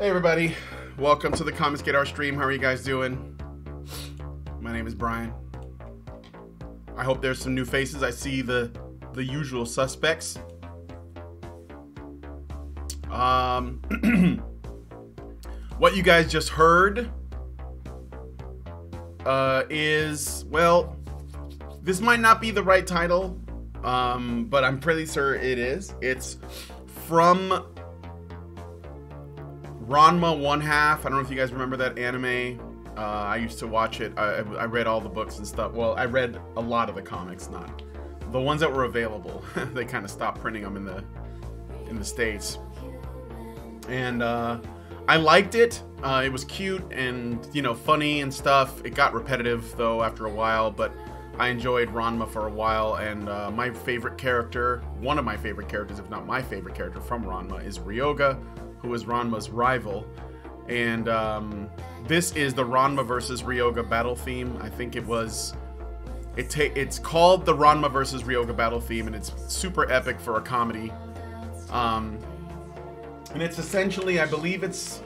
Hey everybody, welcome to the Comics Get Our stream. How are you guys doing? My name is Brian. I hope there's some new faces. I see the usual suspects. What you guys just heard is, well, this might not be the right title, but I'm pretty sure it is. It's from Ranma One Half. I don't know if you guys remember that anime. I used to watch it. I read all the books and stuff. Well, I read a lot of the comics, not the ones that were available. They kind of stopped printing them in the States. And I liked it. It was cute and, you know, funny and stuff. It got repetitive though after a while, but I enjoyed Ranma for a while. And my favorite character, one of my favorite characters, if not my favorite character from Ranma, is Ryoga, who is Ranma's rival. And this is the Ranma versus Ryoga battle theme. I think it was... It's called the Ranma versus Ryoga battle theme, and it's super epic for a comedy. And it's essentially, I believe it's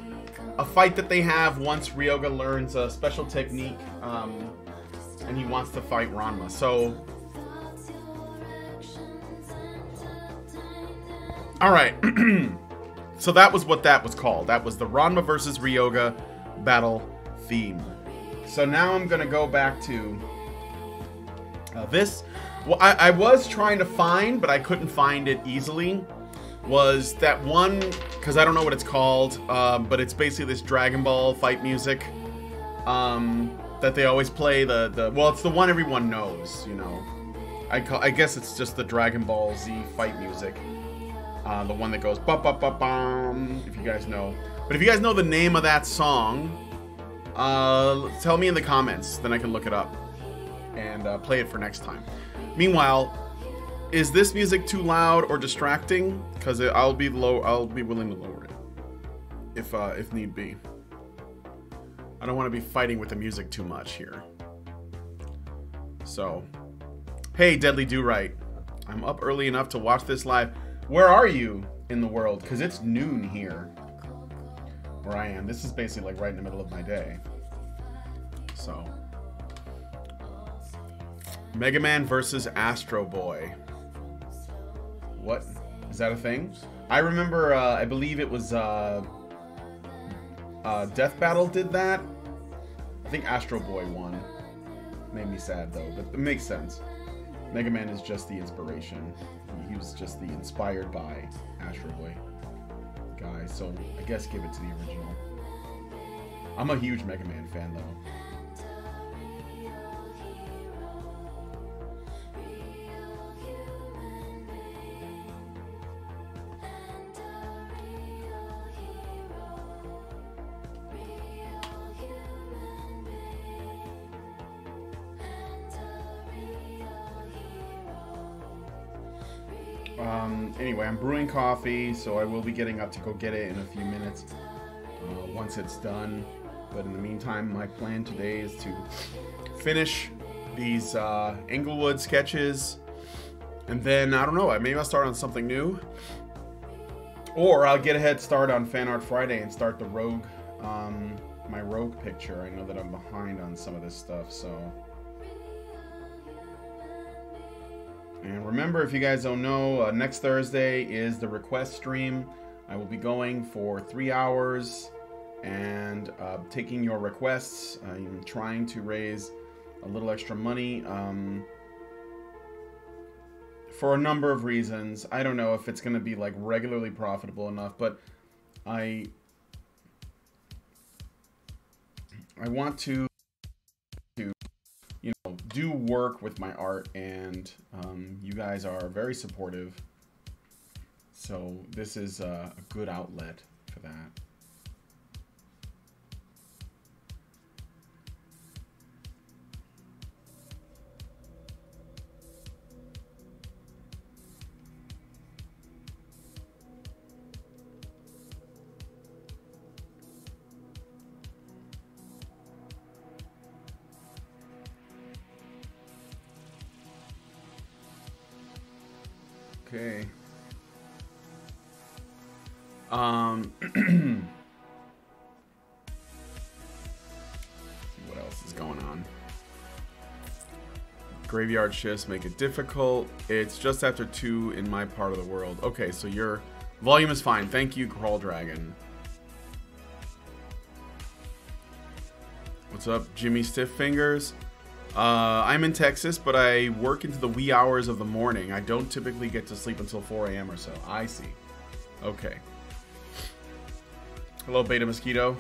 a fight that they have once Ryoga learns a special technique, and he wants to fight Ranma. So... Alright. So that was what that was called. That was the Ranma versus Ryoga battle theme. So now I'm going to go back to this. Well, I was trying to find, but I couldn't find it easily. Was that one, because I don't know what it's called, but it's basically this Dragon Ball fight music that they always play. Well, it's the one everyone knows, you know. I guess it's just the Dragon Ball Z fight music. The one that goes ba ba ba bum, if you guys know. But if you guys know the name of that song, tell me in the comments, then I can look it up and play it for next time. Meanwhile, is this music too loud or distracting? Because I'll be willing to lower it if need be. I don't want to be fighting with the music too much here. So, hey, Deadly Do Right, I'm up early enough to watch this live. Where are you in the world? Because it's noon here where I am. This is basically like right in the middle of my day. So, Mega Man versus Astro Boy. What? Is that a thing? I remember, I believe it was Death Battle did that. I think Astro Boy won. Made me sad though, but it makes sense. Mega Man is just the inspiration. He was just the inspired by Astro Boy guy, so I guess give it to the original. I'm a huge Mega Man fan though. Anyway, I'm brewing coffee, so I will be getting up to go get it in a few minutes once it's done. But in the meantime, my plan today is to finish these Englewood sketches, and then, I don't know, maybe I'll start on something new, or I'll get a head start on Fan Art Friday and start the Rogue, my Rogue picture. I know that I'm behind on some of this stuff, so... And remember, if you guys don't know, next Thursday is the request stream. I will be going for 3 hours and taking your requests. I'm trying to raise a little extra money for a number of reasons. I don't know if it's going to be like regularly profitable enough, but I want to do work with my art, and you guys are very supportive, so this is a good outlet for that. Okay. Graveyard shifts make it difficult. It's just after 2 in my part of the world. Okay, so your volume is fine. Thank you, Crawl Dragon. What's up, Jimmy Stiff Fingers? I'm in Texas, but I work into the wee hours of the morning. I don't typically get to sleep until 4 a.m. or so. I see. Okay. Hello, Beta Mosquito.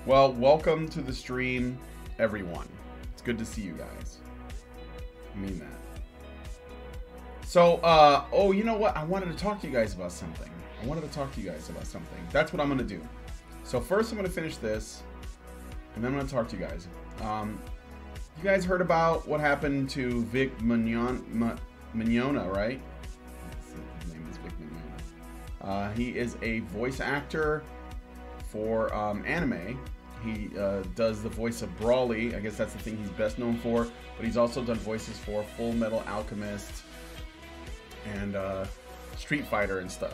Well, welcome to the stream, everyone. It's good to see you guys. I mean that. So, oh, you know what? I wanted to talk to you guys about something. That's what I'm going to do. So first I'm going to finish this, and then I'm going to talk to you guys. You guys heard about what happened to Vic Mignogna, right? His name is Vic Mignogna. He is a voice actor for anime. He does the voice of Brawly. I guess that's the thing he's best known for. But he's also done voices for Full Metal Alchemist and Street Fighter and stuff.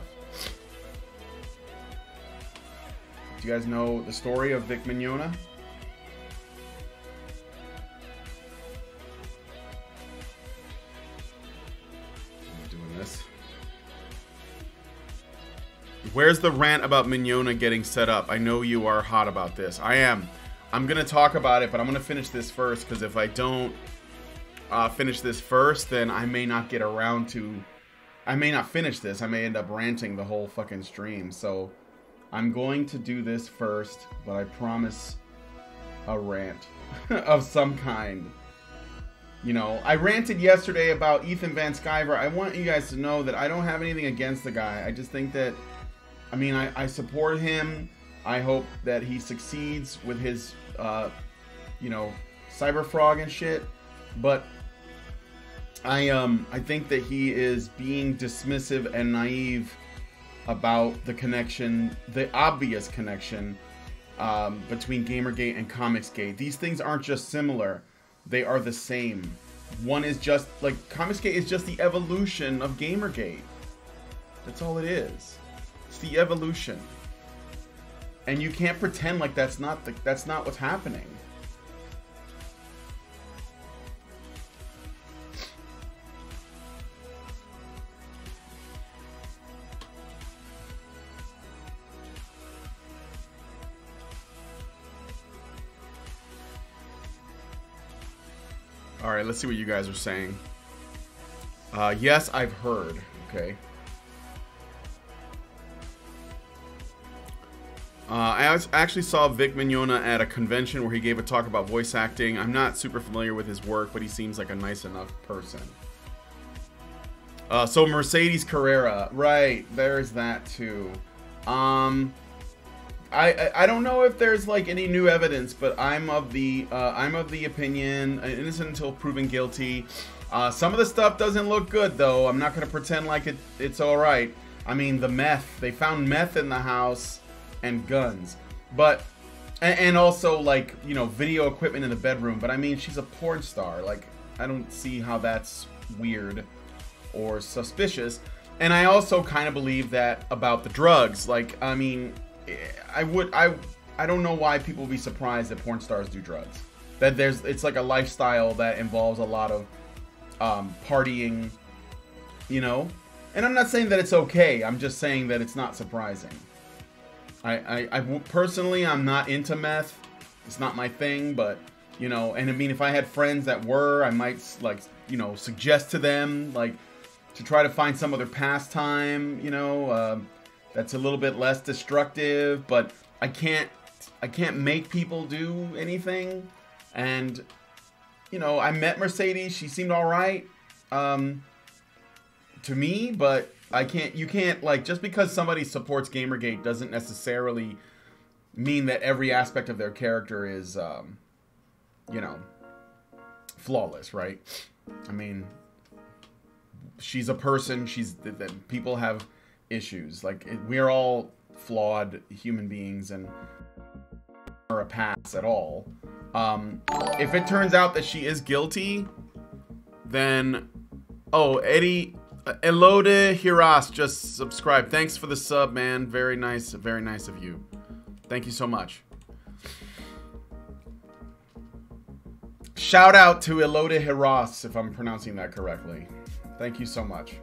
Do you guys know the story of Vic Mignogna? I'm doing this. Where's the rant about Mignogna getting set up? I know you are hot about this. I am. I'm going to talk about it, but I'm going to finish this first, because if I don't finish this first, then I may not get around to... I may not finish this. I may end up ranting the whole fucking stream, so... I'm going to do this first, but I promise a rant of some kind. You know, I ranted yesterday about Ethan Van Sciver. I want you guys to know that I don't have anything against the guy. I just think that, I mean, I support him. I hope that he succeeds with his, you know, cyber frog and shit. But I think that he is being dismissive and naive about the connection, the obvious connection between Gamergate and Comicsgate. These things aren't just similar, they are the same. One is just, like, Comicsgate is just the evolution of Gamergate. That's all it is. It's the evolution. And you can't pretend like that's not what's happening. Alright, let's see what you guys are saying. Yes, I've heard. Okay. I actually saw Vic Mignogna at a convention where he gave a talk about voice acting. I'm not super familiar with his work, but he seems like a nice enough person. So Mercedes Carrera. Right, there's that too. I don't know if there's like any new evidence, but I'm of the opinion, innocent until proven guilty. Some of the stuff doesn't look good though. I'm not gonna pretend like it's all right. I mean, the meth. They found meth in the house and guns, but and also like, you know, video equipment in the bedroom. But I mean, she's a porn star. Like, I don't see how that's weird or suspicious. And I also kind of believe that about the drugs. Like, I mean, I don't know why people would be surprised that porn stars do drugs. That it's like a lifestyle that involves a lot of partying, you know. And I'm not saying that it's okay. I'm just saying that it's not surprising. I personally, I'm not into meth. It's not my thing, but you know. And I mean, if I had friends that were, I might, like, you know, suggest to them, like, to try to find some other pastime, you know, that's a little bit less destructive. But I can't make people do anything. And you know, I met Mercedes. She seemed all right to me, but you can't, like, just because somebody supports Gamergate doesn't necessarily mean that every aspect of their character is, you know, flawless, right? I mean, she's a person. People have issues. Like, we're all flawed human beings, and or a pass at all. If it turns out that she is guilty, then, oh, Eddie Elode Hiras just subscribed. Thanks for the sub, man. Very nice of you. Thank you so much. Shout out to Elode Heras, if I'm pronouncing that correctly. Thank you so much.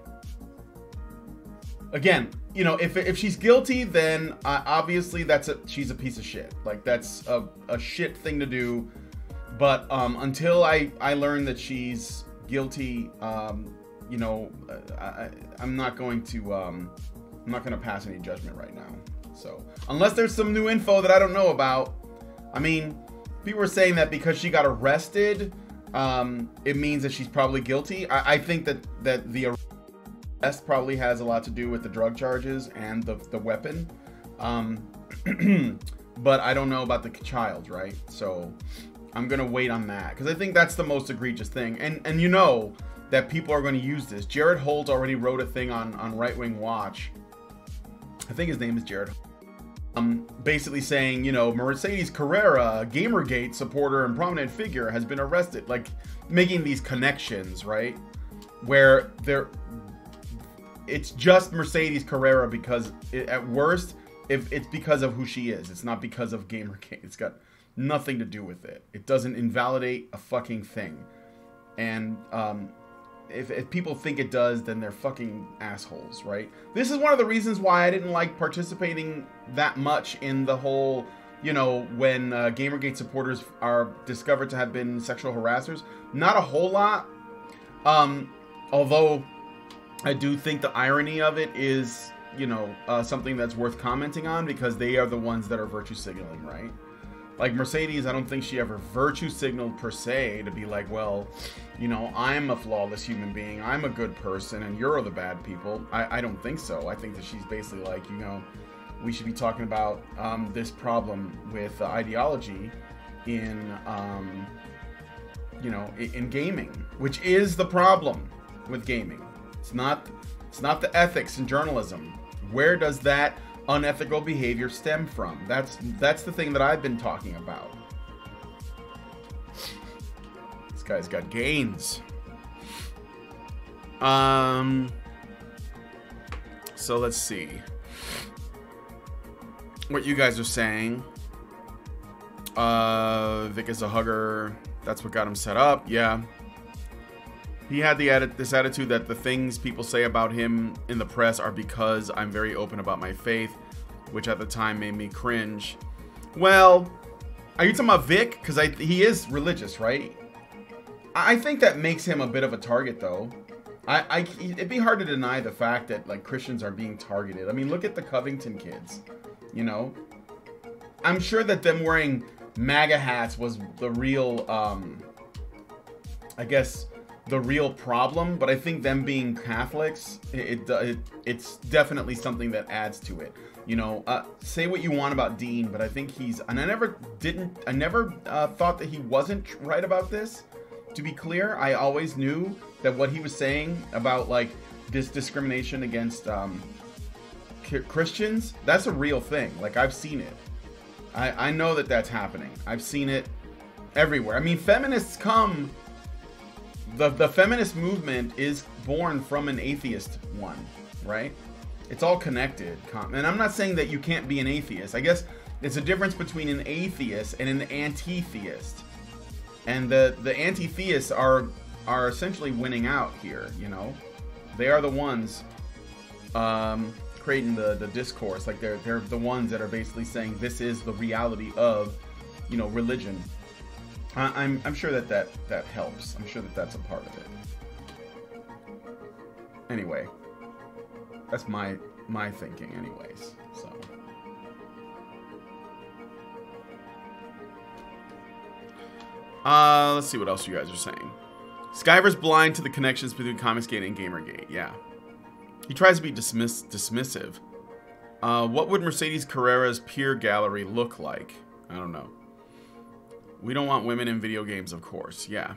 Again, you know, if she's guilty, then obviously she's a piece of shit. Like, that's a shit thing to do. But until I learn that she's guilty, you know, I'm not going to pass any judgment right now. So unless there's some new info that I don't know about, I mean, people are saying that because she got arrested, it means that she's probably guilty. I think that the arrest probably has a lot to do with the drug charges and the weapon. But I don't know about the child, right? So I'm gonna wait on that because I think that's the most egregious thing. And you know that people are going to use this. Jared Holt already wrote a thing on Right Wing Watch. I think his name is Jared. Basically saying, you know, Mercedes Carrera, Gamergate supporter and prominent figure, has been arrested. Like, making these connections, right? Where it's just Mercedes Carrera because at worst, if it's because of who she is, it's not because of Gamergate. It's got nothing to do with it. It doesn't invalidate a fucking thing. And if people think it does, then they're fucking assholes, right? This is one of the reasons why I didn't like participating that much in the whole, you know, when Gamergate supporters are discovered to have been sexual harassers. Not a whole lot. Although I do think the irony of it is, you know, something that's worth commenting on, because they are the ones that are virtue signaling, right? Like Mercedes, I don't think she ever virtue signaled per se to be like, well, you know, I'm a flawless human being, I'm a good person, and you're the bad people. I don't think so. I think that she's basically like, you know, we should be talking about this problem with ideology in, you know, in gaming, which is the problem with gaming. It's not the ethics in journalism. Where does that unethical behavior stem from? That's the thing that I've been talking about. This guy's got gains. So let's see what you guys are saying. Vic is a hugger. That's what got him set up. Yeah. He had this attitude that the things people say about him in the press are because I'm very open about my faith, which at the time made me cringe. Well, are you talking about Vic? Because he is religious, right? I think that makes him a bit of a target, though. It'd be hard to deny the fact that, like, Christians are being targeted. I mean, look at the Covington kids, you know? I'm sure that them wearing MAGA hats was the real, I guess, the real problem, but I think them being Catholics, it's definitely something that adds to it. You know, say what you want about Dean, but I think and I never thought that he wasn't right about this. To be clear, I always knew that what he was saying about, like, this discrimination against Christians, that's a real thing. Like, I've seen it. I know that that's happening. I've seen it everywhere. I mean, feminists come... The feminist movement is born from an atheist one, right? It's all connected. And I'm not saying that you can't be an atheist. I guess it's a difference between an atheist and an anti-theist. And the anti-theists are essentially winning out here, you know? They are the ones creating the discourse. Like, they're the ones that are basically saying this is the reality of, you know, religion. I'm sure that helps. I'm sure that that's a part of it. Anyway, that's my thinking, anyways. So, let's see what else you guys are saying. Skyver's blind to the connections between Comicsgate and Gamergate. Yeah, he tries to be dismissive. What would Mercedes Carrera's peer gallery look like? I don't know. We don't want women in video games, of course. Yeah.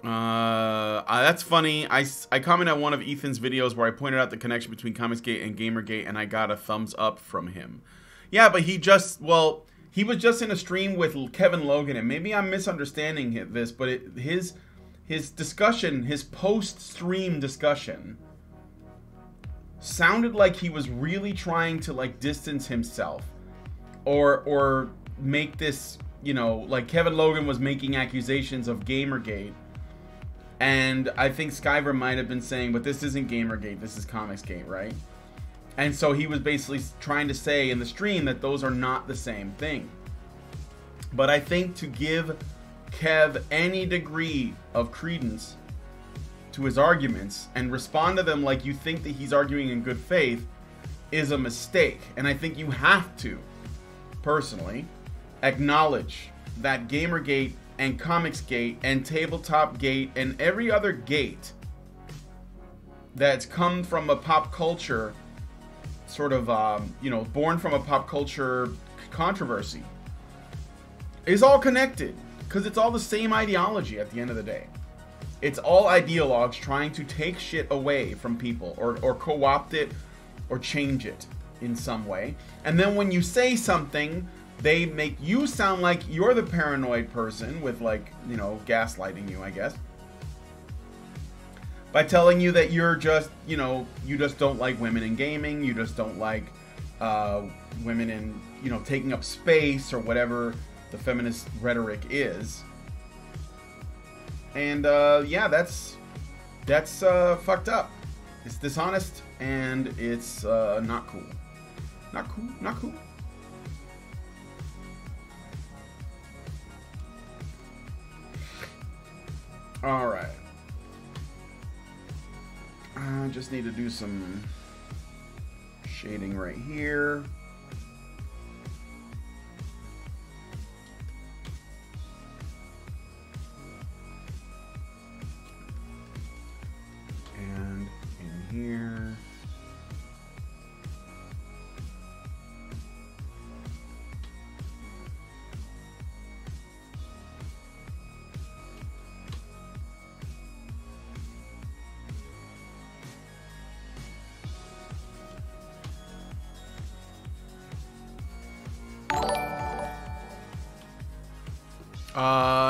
That's funny. I commented on one of Ethan's videos where I pointed out the connection between Comicsgate and Gamergate, and I got a thumbs up from him. Yeah, but he was just in a stream with Kevin Logan, and maybe I'm misunderstanding this, but his discussion, his post-stream discussion, sounded like he was really trying to, like, distance himself. Or make this you know, like Kevin Logan was making accusations of Gamergate. And I think Skyver might have been saying, but this isn't Gamergate, this is Comicsgate, right? And so he was basically trying to say in the stream that those are not the same thing. But I think to give Kev any degree of credence to his arguments and respond to them like you think that he's arguing in good faith is a mistake. And I think you have to, personally, acknowledge that Gamergate and Comicsgate and Tabletopgate and every other gate that's come from a pop culture sort of, you know, born from a pop culture controversy is all connected, because it's all the same ideology at the end of the day. It's all ideologues trying to take shit away from people or co-opt it or change it in some way. And then when you say something, they make you sound like you're the paranoid person with, like, you know, gaslighting you, I guess. By telling you that you're just, you know, you just don't like women in gaming, you just don't like women in, you know, taking up space or whatever the feminist rhetoric is. And yeah, that's fucked up. It's dishonest and it's not cool. Not cool, not cool. All right. I just need to do some shading right here. And in here.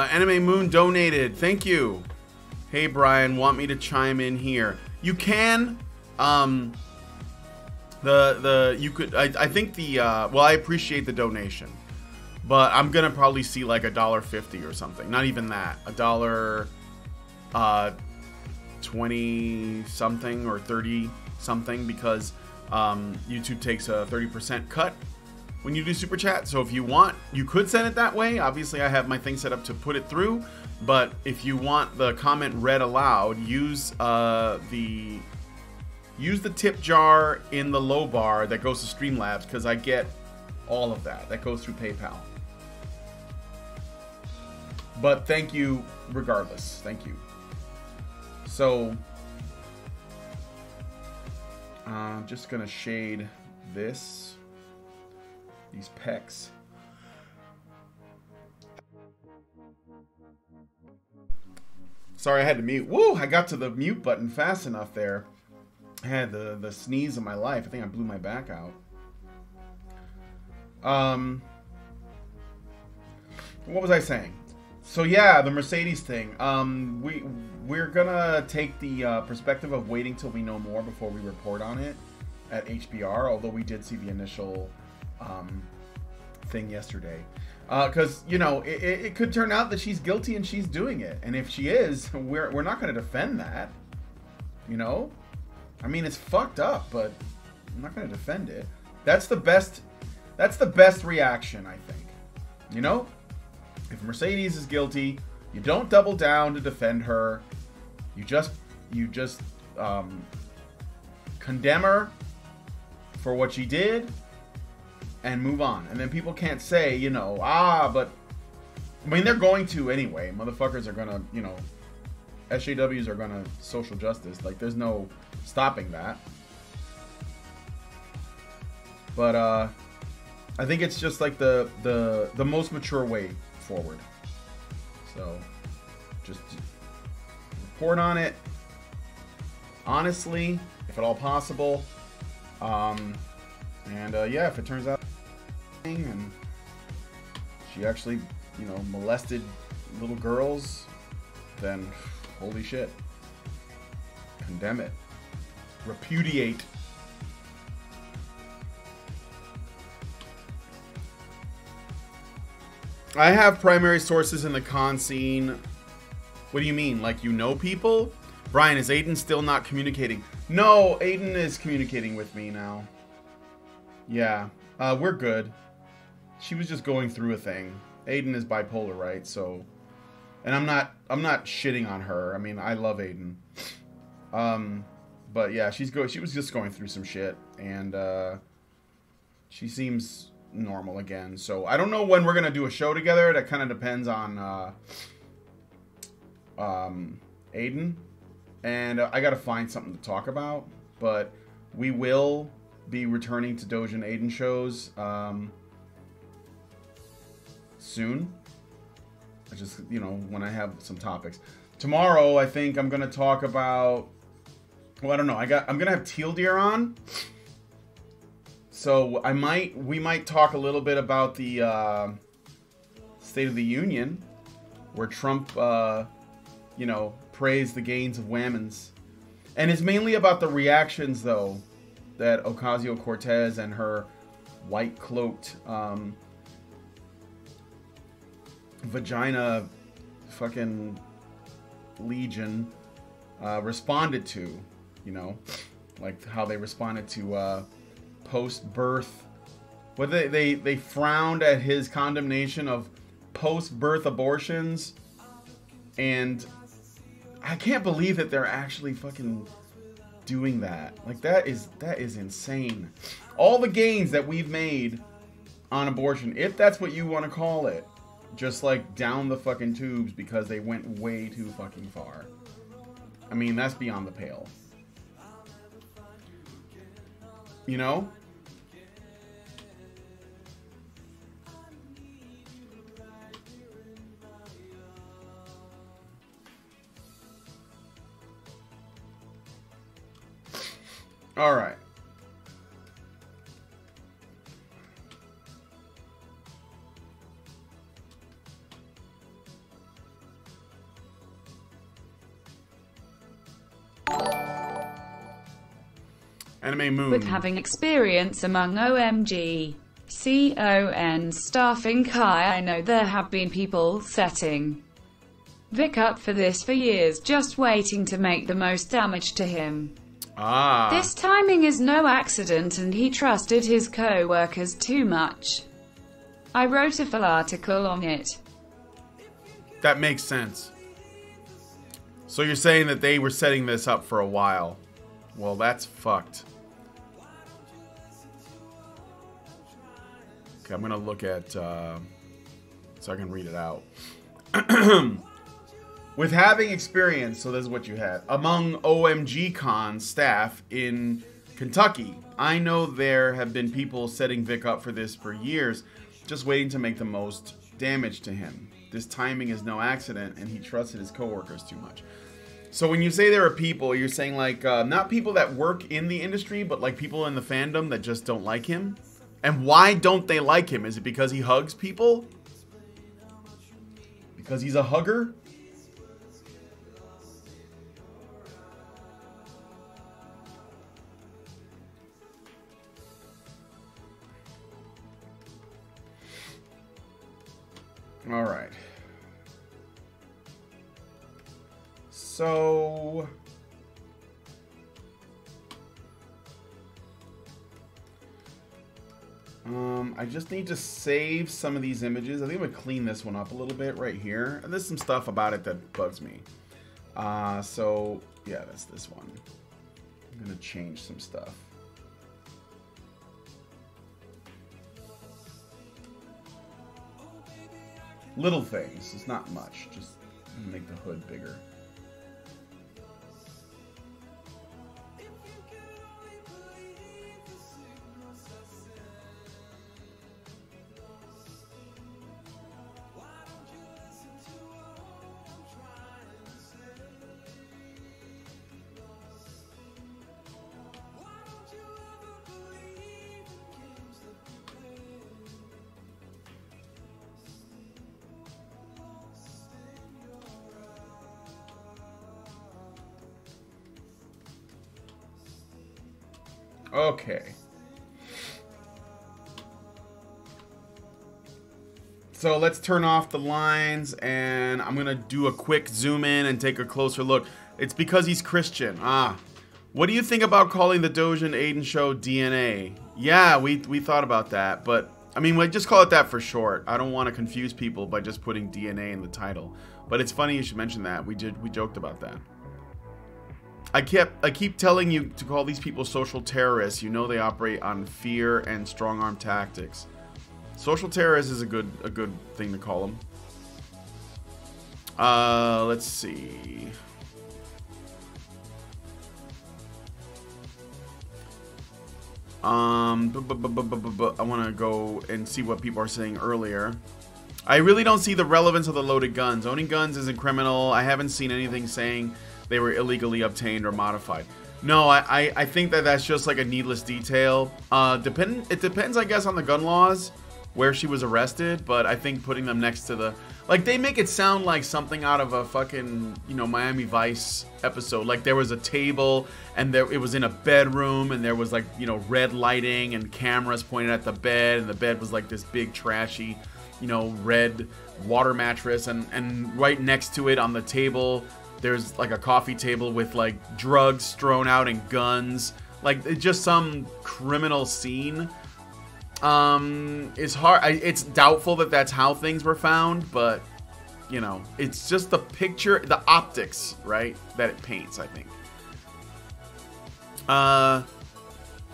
Anime Moon donated. Thank you. Hey Brian, want me to chime in here? You can. You could. I think the. Well, I appreciate the donation, but I'm gonna probably see like $1.50 or something. Not even that. $1.20 something or 30 something, because YouTube takes a 30% cut when you do super chat. So if you want, you could send it that way. Obviously I have my thing set up to put it through, but if you want the comment read aloud, use the tip jar in the low bar that goes to Streamlabs, because I get all of that. That goes through PayPal. But thank you regardless. Thank you. So I'm just gonna shade these pecs. Sorry, I had to mute. Woo! I got to the mute button fast enough there. I had the sneeze of my life. I think I blew my back out. What was I saying? So yeah, the Mercedes thing. We're gonna take the perspective of waiting till we know more before we report on it at HBR. Although we did see the initial thing yesterday, because you know it could turn out that she's guilty and she's doing it, and if she is, we're not going to defend that. You know, I mean, it's fucked up, but I'm not going to defend it. That's the best reaction, I think. You know, if Mercedes is guilty, you don't double down to defend her. You just condemn her for what she did and move on. And then people can't say, you know, but I mean, they're going to anyway. Motherfuckers are gonna, you know, SJWs are gonna social justice. Like, there's no stopping that. But I think it's just like the most mature way forward. So just report on it honestly, if at all possible. Yeah, if it turns out and she actually, you know, molested little girls, then holy shit. Condemn it. Repudiate. I have primary sources in the con scene. What do you mean? Like, you know people? Brian, is Aiden still not communicating? No, Aiden is communicating with me now. Yeah, we're good. She was just going through a thing. Aiden is bipolar, right? So, and I'm not shitting on her. I mean, I love Aiden. But yeah, she was just going through some shit, and she seems normal again. So I don't know when we're gonna do a show together. That kind of depends on Aiden, and I gotta find something to talk about. But we will be returning to Doja and Aiden shows soon. I just, you know, when I have some topics. Tomorrow, I think I'm gonna talk about. Well, I don't know. I'm gonna have Teal Deer on. So we might talk a little bit about the State of the Union, where Trump, you know, praised the gains of Whammons, and it's mainly about the reactions, though, that Ocasio-Cortez and her white-cloaked vagina fucking legion responded to, you know, like how they responded to post-birth. Well, they frowned at his condemnation of post-birth abortions, and I can't believe that they're actually fucking doing that. Like, that is insane. All the gains that we've made on abortion, if that's what you want to call it, just like down the fucking tubes because they went way too fucking far. I mean, that's beyond the pale. You know? All right. Anime Moon. With having experience among OMG CON staff in Kai, I know there have been people setting Vic up for this for years, just waiting to make the most damage to him. Ah. This timing is no accident, and he trusted his co-workers too much. I wrote a full article on it. That makes sense. So you're saying that they were setting this up for a while. Well, that's fucked. Okay, I'm gonna look at so I can read it out. With having experience, so this is what you had, among OMG Con staff in Kentucky, I know there have been people setting Vic up for this for years, just waiting to make the most damage to him. This timing is no accident, and he trusted his coworkers too much. So when you say there are people, you're saying like, not people that work in the industry, but like people in the fandom that just don't like him? And why don't they like him? Is it because he hugs people? Because he's a hugger? All right. So I just need to save some of these images. I think I'm gonna clean this one up a little bit right here. And there's some stuff about it that bugs me. So yeah, that's this one. I'm gonna change some stuff. Little things. It's not much. Just make the hood bigger. Okay. So let's turn off the lines, and I'm gonna do a quick zoom in and take a closer look. It's because he's Christian. What do you think about calling the Doge and Aiden show DNA? Yeah, we thought about that, but I mean, we just call it that for short. I don't want to confuse people by just putting DNA in the title. But it's funny you should mention that. We joked about that. I keep telling you to call these people social terrorists. You know they operate on fear and strong arm tactics. Social terrorists is a good thing to call them. Let's see. I want to go and see what people are saying earlier. I really don't see the relevance of the loaded guns. Owning guns isn't criminal. I haven't seen anything saying they were illegally obtained or modified. No, I think that's just like a needless detail. It depends, I guess, on the gun laws where she was arrested, but I think putting them next to the... Like, they make it sound like something out of a fucking, you know, Miami Vice episode. Like, there was a table, and it was in a bedroom, and there was, like, you know, red lighting and cameras pointed at the bed, and the bed was, like, this big, trashy, you know, red water mattress, and right next to it on the table, there's, like, a coffee table with, like, drugs strewn out and guns. Like, it's just some criminal scene. It's hard. It's doubtful that that's how things were found, but you know, it's just the picture, the optics, right, that it paints, I think.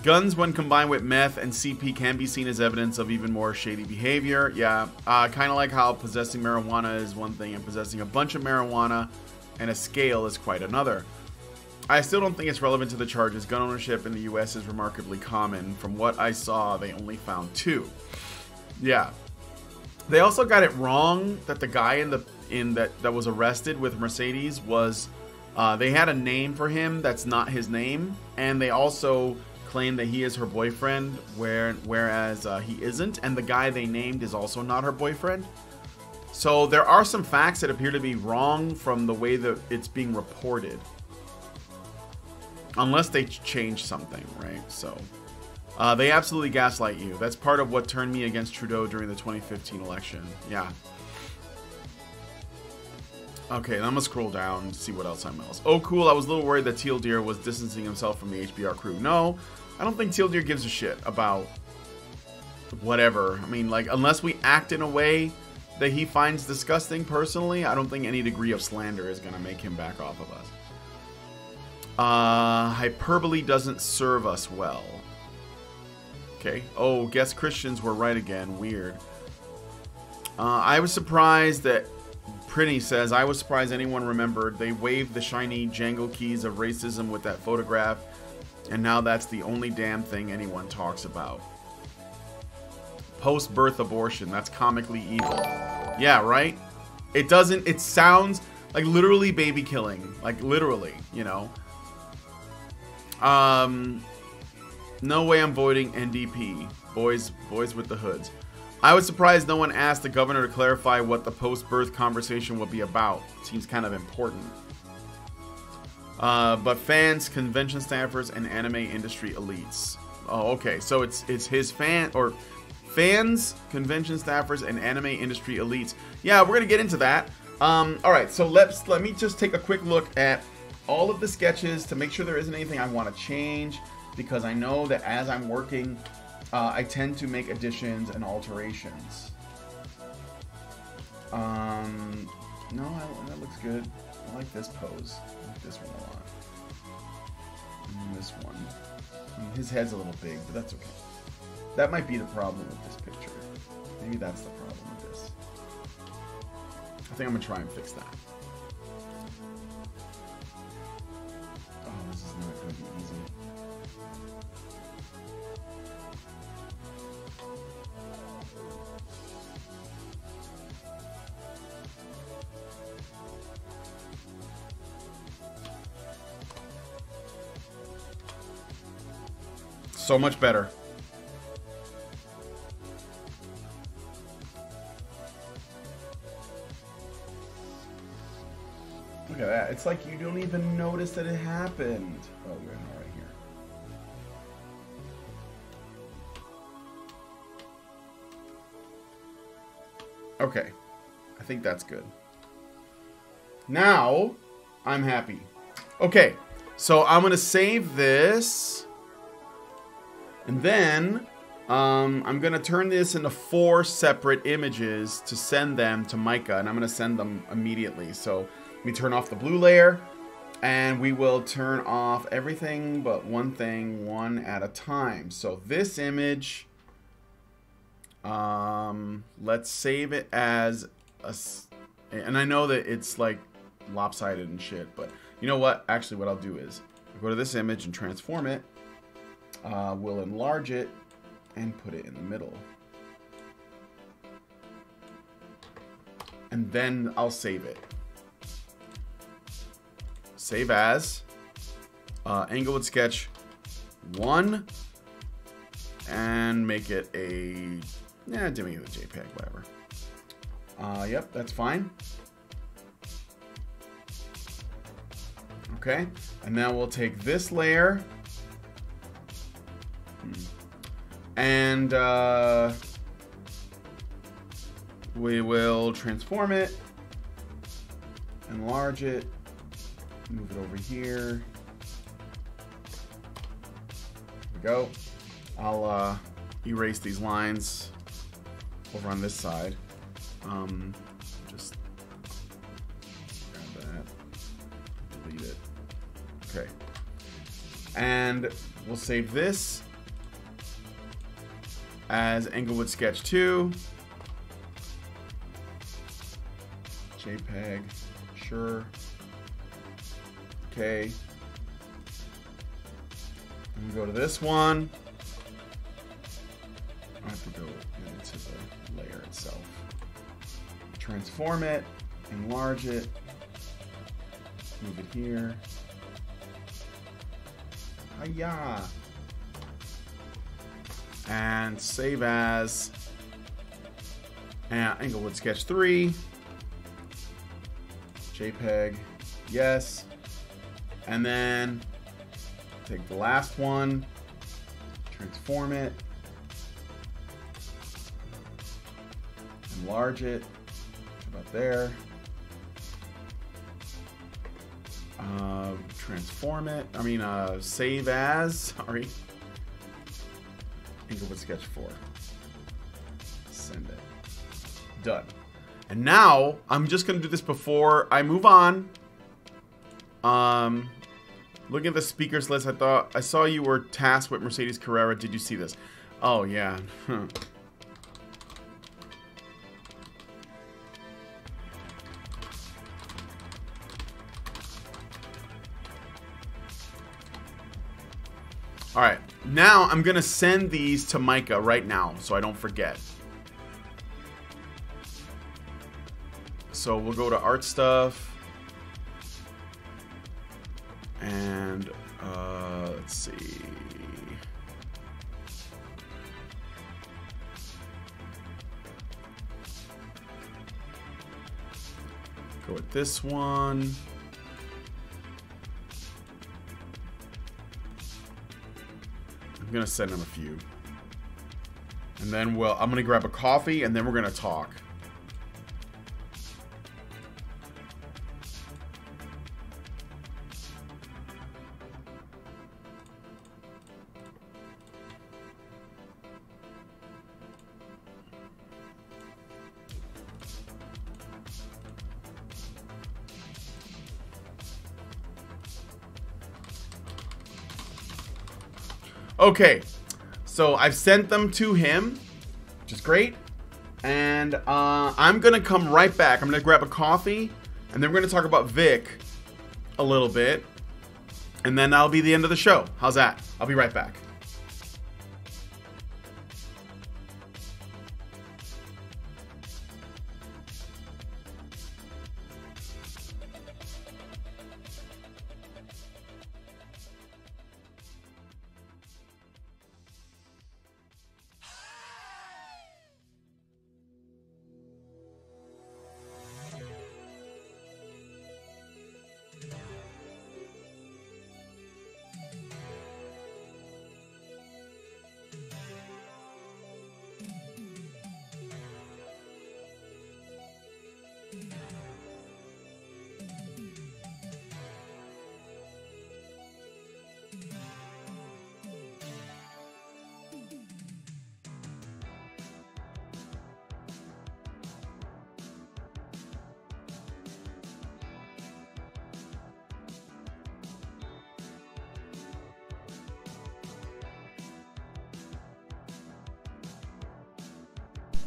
Guns, when combined with meth and CP, can be seen as evidence of even more shady behavior. Yeah, kind of like how possessing marijuana is one thing and possessing a bunch of marijuana and a scale is quite another. I still don't think it's relevant to the charges. Gun ownership in the U.S. is remarkably common. From what I saw, they only found 2. Yeah. They also got it wrong that the guy that was arrested with Mercedes was... they had a name for him that's not his name. And they also claim that he is her boyfriend, whereas he isn't. And the guy they named is also not her boyfriend. So there are some facts that appear to be wrong from the way that it's being reported. Unless they change something, right? So, they absolutely gaslight you. That's part of what turned me against Trudeau during the 2015 election. Yeah. Okay, I'm gonna scroll down and see what else I'm else. Oh, cool. I was a little worried that Teal Deer was distancing himself from the HBR crew. No, I don't think Teal Deer gives a shit about whatever. I mean, like, unless we act in a way that he finds disgusting personally, I don't think any degree of slander is gonna make him back off of us. Hyperbole doesn't serve us well. Okay. Oh, guess Christians were right again. Weird. I was surprised that Prinny says, I was surprised anyone remembered. They waved the shiny Django keys of racism with that photograph, and now that's the only damn thing anyone talks about. Post-birth abortion. That's comically evil. Yeah, right? It doesn't... It sounds like literally baby killing. Like, literally, you know? No way I'm voting NDP. Boys with the hoods. I was surprised no one asked the governor to clarify what the post-birth conversation will be about. Seems kind of important. But fans, convention staffers, and anime industry elites. Oh, okay. So it's his fans, convention staffers, and anime industry elites. Yeah, we're gonna get into that. All right. So let me just take a quick look at all of the sketches to make sure there isn't anything I want to change, because I know that as I'm working, I tend to make additions and alterations. No, that looks good. I like this pose. I like this one a lot. And this one. I mean, his head's a little big, but that's okay. That might be the problem with this picture. Maybe that's the problem with this. I think I'm gonna try and fix that. Oh, this is not gonna be easy. So much better. Look at that. It's like you don't even notice that it happened. Oh, we're right here. Okay. I think that's good. Now, I'm happy. Okay. So I'm going to save this. And then I'm going to turn this into 4 separate images to send them to Micah. And I'm going to send them immediately. So let me turn off the blue layer. And we will turn off everything but one thing, one at a time. So this image, let's save it as a... And I know that it's like lopsided and shit, but you know what? Actually, what I'll do is I'll go to this image and transform it. We'll enlarge it and put it in the middle. And then I'll save it. Save as Englewood Sketch 1 and make it a, yeah, do me a JPEG, whatever. Yep, that's fine. Okay, and now we'll take this layer and we will transform it, enlarge it, move it over here. There we go. I'll erase these lines over on this side. Just grab that, delete it. Okay. And we'll save this as Englewood Sketch 2. JPEG, sure. Okay. And we go to this one. I have to go into the layer itself. Transform it, enlarge it, move it here. Hiya! And save as Englewood Sketch 3. JPEG, yes. And then take the last one, transform it, enlarge it, about there. Transform it, save as, sorry, Englewood Sketch 4. Send it. Done. And now, I'm just going to do this before I move on. Looking at the speakers list, I saw you were tasked with Mercedes Carrera. Did you see this? Oh, yeah. Alright, now I'm going to send these to Micah right now, so I don't forget. So we'll go to art stuff. And, let's see. Go with this one. I'm gonna send him a few. And then I'm gonna grab a coffee and then we're gonna talk. Okay, so I've sent them to him, which is great, and I'm gonna come right back. I'm gonna grab a coffee, and then we're gonna talk about Vic a little bit, and then that'll be the end of the show. How's that? I'll be right back.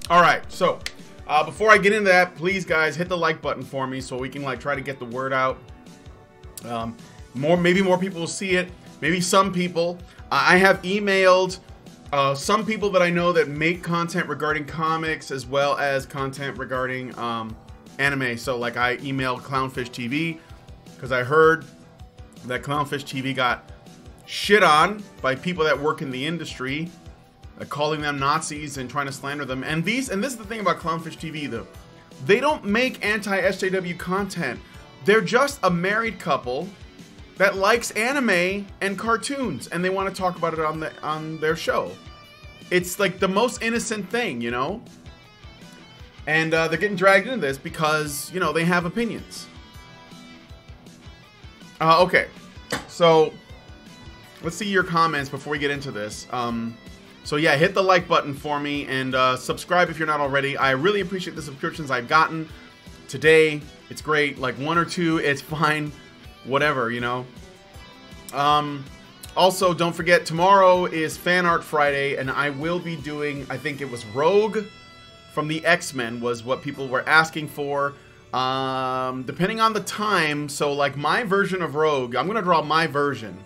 All right, so before I get into that, please, guys, hit the like button for me so we can like try to get the word out. Maybe more people will see it. Maybe some people. I have emailed some people that I know that make content regarding comics as well as content regarding anime. So like I emailed Clownfish TV because I heard that Clownfish TV got shit on by people that work in the industry, calling them Nazis and trying to slander them. And this is the thing about Clownfish TV though. They don't make anti-SJW content. They're just a married couple that likes anime and cartoons, and they want to talk about it on their show. It's like the most innocent thing, you know? And they're getting dragged into this because, you know, they have opinions. Okay, so let's see your comments before we get into this. So yeah, hit the like button for me and subscribe if you're not already. I really appreciate the subscriptions I've gotten today. It's great. Like 1 or 2, it's fine. Whatever, you know. Also, don't forget, tomorrow is Fan Art Friday, and I will be doing, I think it was Rogue from the X-Men was what people were asking for. Depending on the time, so like my version of Rogue, I'm going to draw my version.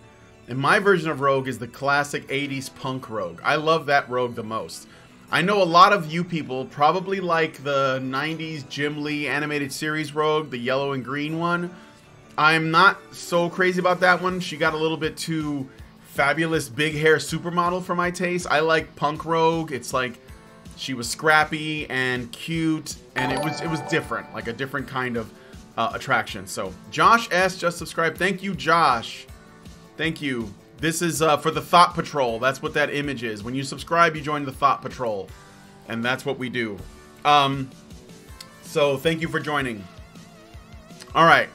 And my version of Rogue is the classic 80s punk Rogue. I love that Rogue the most. I know a lot of you people probably like the 90s Jim Lee animated series Rogue, the yellow and green one. I'm not so crazy about that one. She got a little bit too fabulous big hair supermodel for my taste. I like punk Rogue. It's like she was scrappy and cute, and it was different, like a different kind of attraction. So Josh S just subscribed. Thank you, Josh. Thank you. This is for the Thought Patrol. That's what that image is. When you subscribe, you join the Thought Patrol, and that's what we do. So thank you for joining. All right.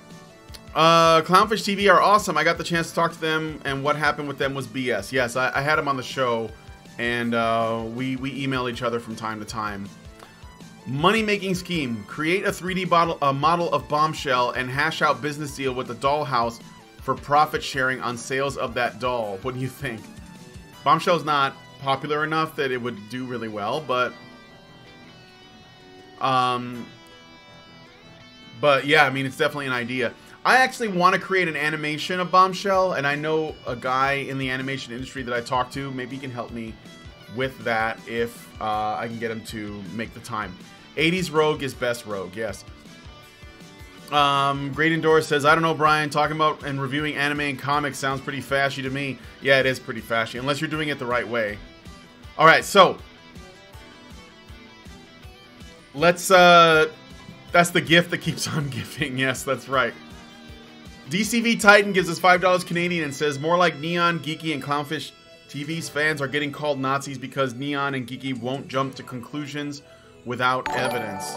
Clownfish TV are awesome. I got the chance to talk to them, and what happened with them was BS. Yes, I had them on the show, and we email each other from time to time. Money-making scheme. Create a 3D model of Bombshell and hash out business deal with the dollhouse for profit sharing on sales of that doll. What do you think? Bombshell's not popular enough that it would do really well, but yeah, I mean, it's definitely an idea. I actually want to create an animation of Bombshell, and I know a guy in the animation industry that I talked to. Maybe he can help me with that if I can get him to make the time. 80s Rogue is best Rogue, yes. Great Indoors says, I don't know, Brian, talking about and reviewing anime and comics sounds pretty fashy to me. Yeah, it is pretty fashy, unless you're doing it the right way. Alright, so let's, that's the gift that keeps on giving. Yes, that's right. DCV Titan gives us $5 Canadian and says, more like Neon, Geeky, and Clownfish TV's fans are getting called Nazis because Neon and Geeky won't jump to conclusions without evidence.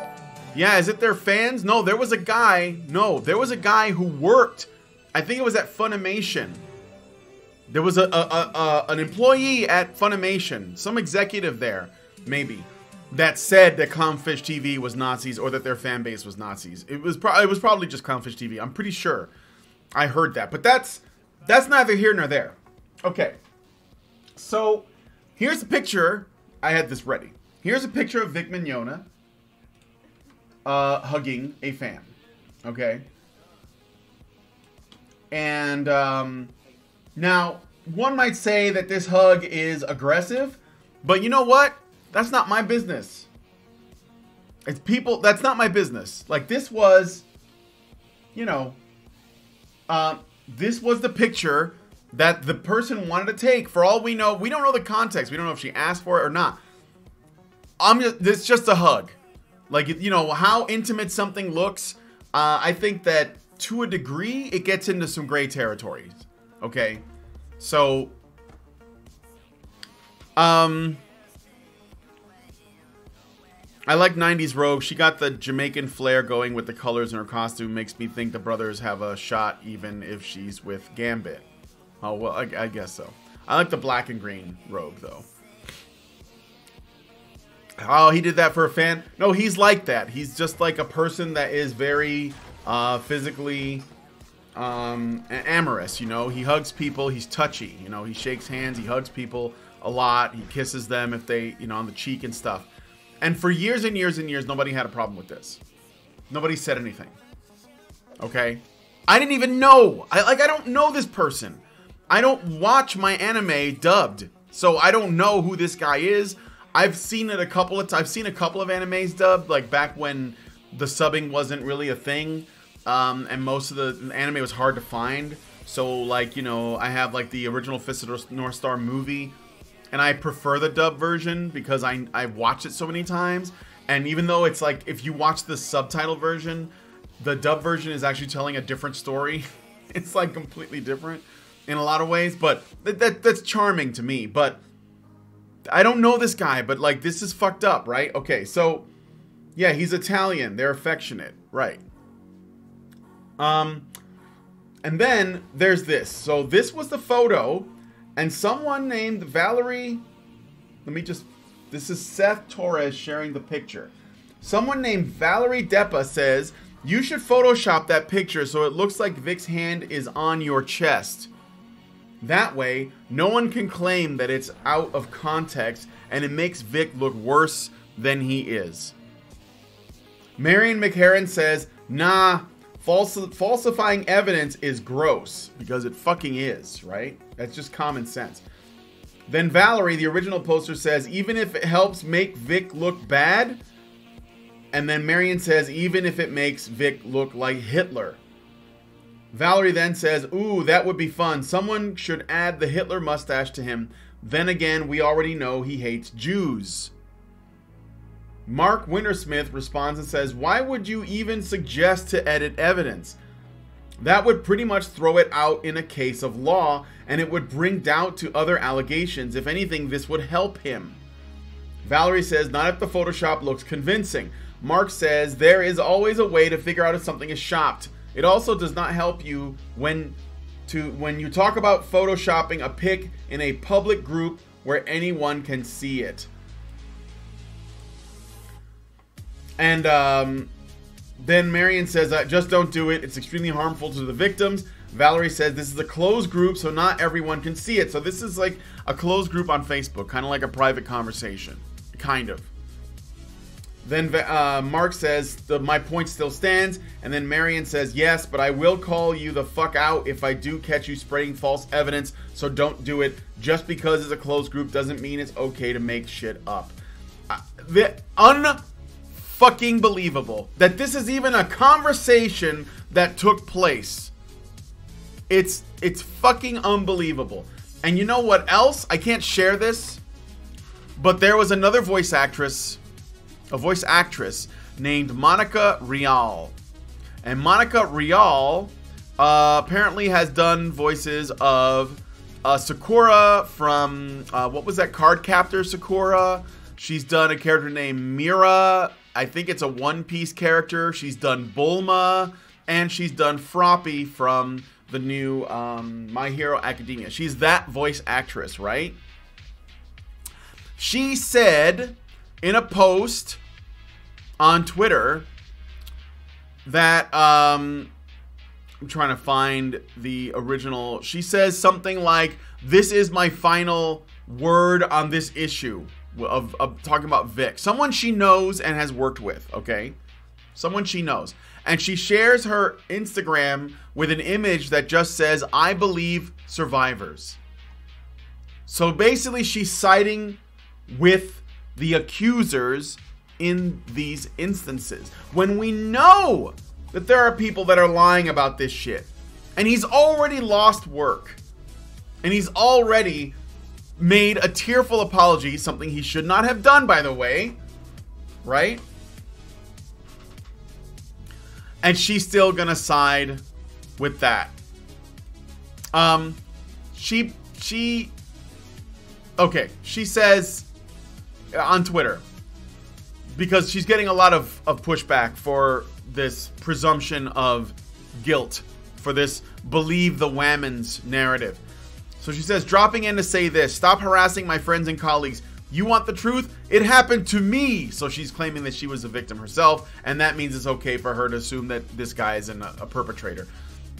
Yeah, is it their fans? No, there was a guy. No, there was a guy who worked. I think it was at Funimation. There was an employee at Funimation, some executive there, maybe, that said that Clownfish TV was Nazis or that their fan base was Nazis. It was probably just Clownfish TV. I'm pretty sure I heard that, but that's neither here nor there. Okay, so here's a picture. I had this ready. Here's a picture of Vic Mignogna hugging a fan. Okay, and now one might say that this hug is aggressive, but you know what? That's not my business. It's people. That's not my business. Like, this was, you know, this was the picture that the person wanted to take. For all we know, we don't know the context. We don't know if she asked for it or not. It's just a hug. Like, you know, how intimate something looks. I think that to a degree, it gets into some gray territories. Okay. So, I like 90s Rogue. She got the Jamaican flair going with the colors in her costume. Makes me think the brothers have a shot even if she's with Gambit. Oh, well, I guess so. I like the black and green Rogue, though. Oh, he did that for a fan? No, he's like that. He's just like a person that is very physically amorous, you know. He hugs people. He's touchy, you know. He shakes hands. He hugs people a lot. He kisses them if they, you know, on the cheek and stuff. And for years and years and years, nobody had a problem with this. Nobody said anything. Okay? I didn't even know. I don't know this person. I don't watch my anime dubbed. So I don't know who this guy is. I've seen it a couple of times. I've seen a couple of animes dubbed, like back when the subbing wasn't really a thing. And most of the anime was hard to find. So, like, you know, I have, like, the original Fist of the North Star movie. And I prefer the dub version because I've watched it so many times. And even though it's, like, if you watch the subtitle version, the dub version is actually telling a different story. It's, like, completely different in a lot of ways. But that's charming to me. But I don't know this guy. But, like, this is fucked up, right? Okay, so, yeah, he's Italian. They're affectionate. Right. And then there's this. So this was the photo, and someone named Valerie, this is Seth Torres sharing the picture. Someone named Valerie Deppa says, you should Photoshop that picture so it looks like Vic's hand is on your chest. That way, no one can claim that it's out of context, and it makes Vic look worse than he is. Marion McHarren says, nah, falsifying evidence is gross, because it fucking is, right? That's just common sense. Then Valerie, the original poster, says, even if it helps make Vic look bad. And then Marion says, even if it makes Vic look like Hitler. Valerie then says, ooh, that would be fun. Someone should add the Hitler mustache to him. Then again, we already know he hates Jews. Mark Wintersmith responds and says, why would you even suggest to edit evidence? That would pretty much throw it out in a case of law, and it would bring doubt to other allegations. If anything, this would help him. Valerie says, not if the Photoshop looks convincing. Mark says, there is always a way to figure out if something is shopped. It also does not help you when you talk about Photoshopping a pic in a public group where anyone can see it. And then Marion says, just don't do it. It's extremely harmful to the victims. Valerie says, this is a closed group, so not everyone can see it. So this is like a closed group on Facebook, kind of like a private conversation. Kind of. Then Mark says, my point still stands. And then Marion says, yes, but I will call you the fuck out if I do catch you spreading false evidence. So don't do it. Just because it's a closed group doesn't mean it's okay to make shit up. Fucking believable that this is even a conversation that took place. It's fucking unbelievable. And you know what else? I can't share this, but there was another voice actress named Monica Rial. And Monica Rial apparently has done voices of Sakura from what was that card captor Sakura? She's done a character named Mira. I think it's a One Piece character. She's done Bulma, and she's done Froppy from the new My Hero Academia. She's that voice actress, right? She said in a post on Twitter that I'm trying to find the original. She says something like, "This is my final word on this issue." Of talking about Vic. Someone she knows and has worked with, okay? Someone she knows. And she shares her Instagram with an image that just says, I believe survivors. So basically she's siding with the accusers in these instances. When we know that there are people that are lying about this shit. And he's already lost work. And he's already made a tearful apology, something he should not have done, by the way, right? And she's still gonna side with that. She says on Twitter, because she's getting a lot of pushback for this presumption of guilt, for this believe the Whammons narrative. So she says, dropping in to say this, stop harassing my friends and colleagues. You want the truth? It happened to me. So she's claiming that she was a victim herself, and that means it's okay for her to assume that this guy is a perpetrator.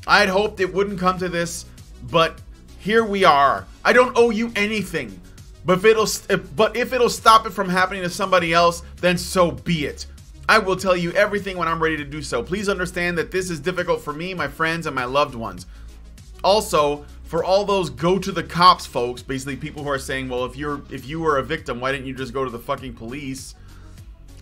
I had hoped it wouldn't come to this, but here we are. I don't owe you anything, But if it'll stop it from happening to somebody else, then so be it. I will tell you everything when I'm ready to do so. Please understand that this is difficult for me, my friends, and my loved ones. Also, for all those go to the cops folks, basically people who are saying, well, if you were a victim, why didn't you just go to the fucking police?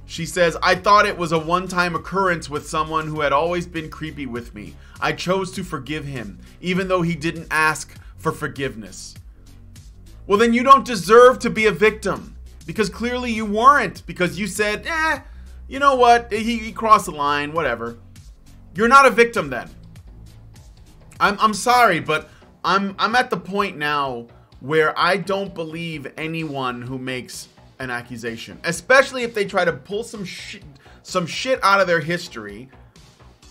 She says, I thought it was a one-time occurrence with someone who had always been creepy with me. I chose to forgive him, even though he didn't ask for forgiveness. Well, then you don't deserve to be a victim, because clearly you weren't, because you said, you know what, he crossed the line, whatever. You're not a victim then. I'm sorry, but I'm at the point now where I don't believe anyone who makes an accusation, especially if they try to pull some shit out of their history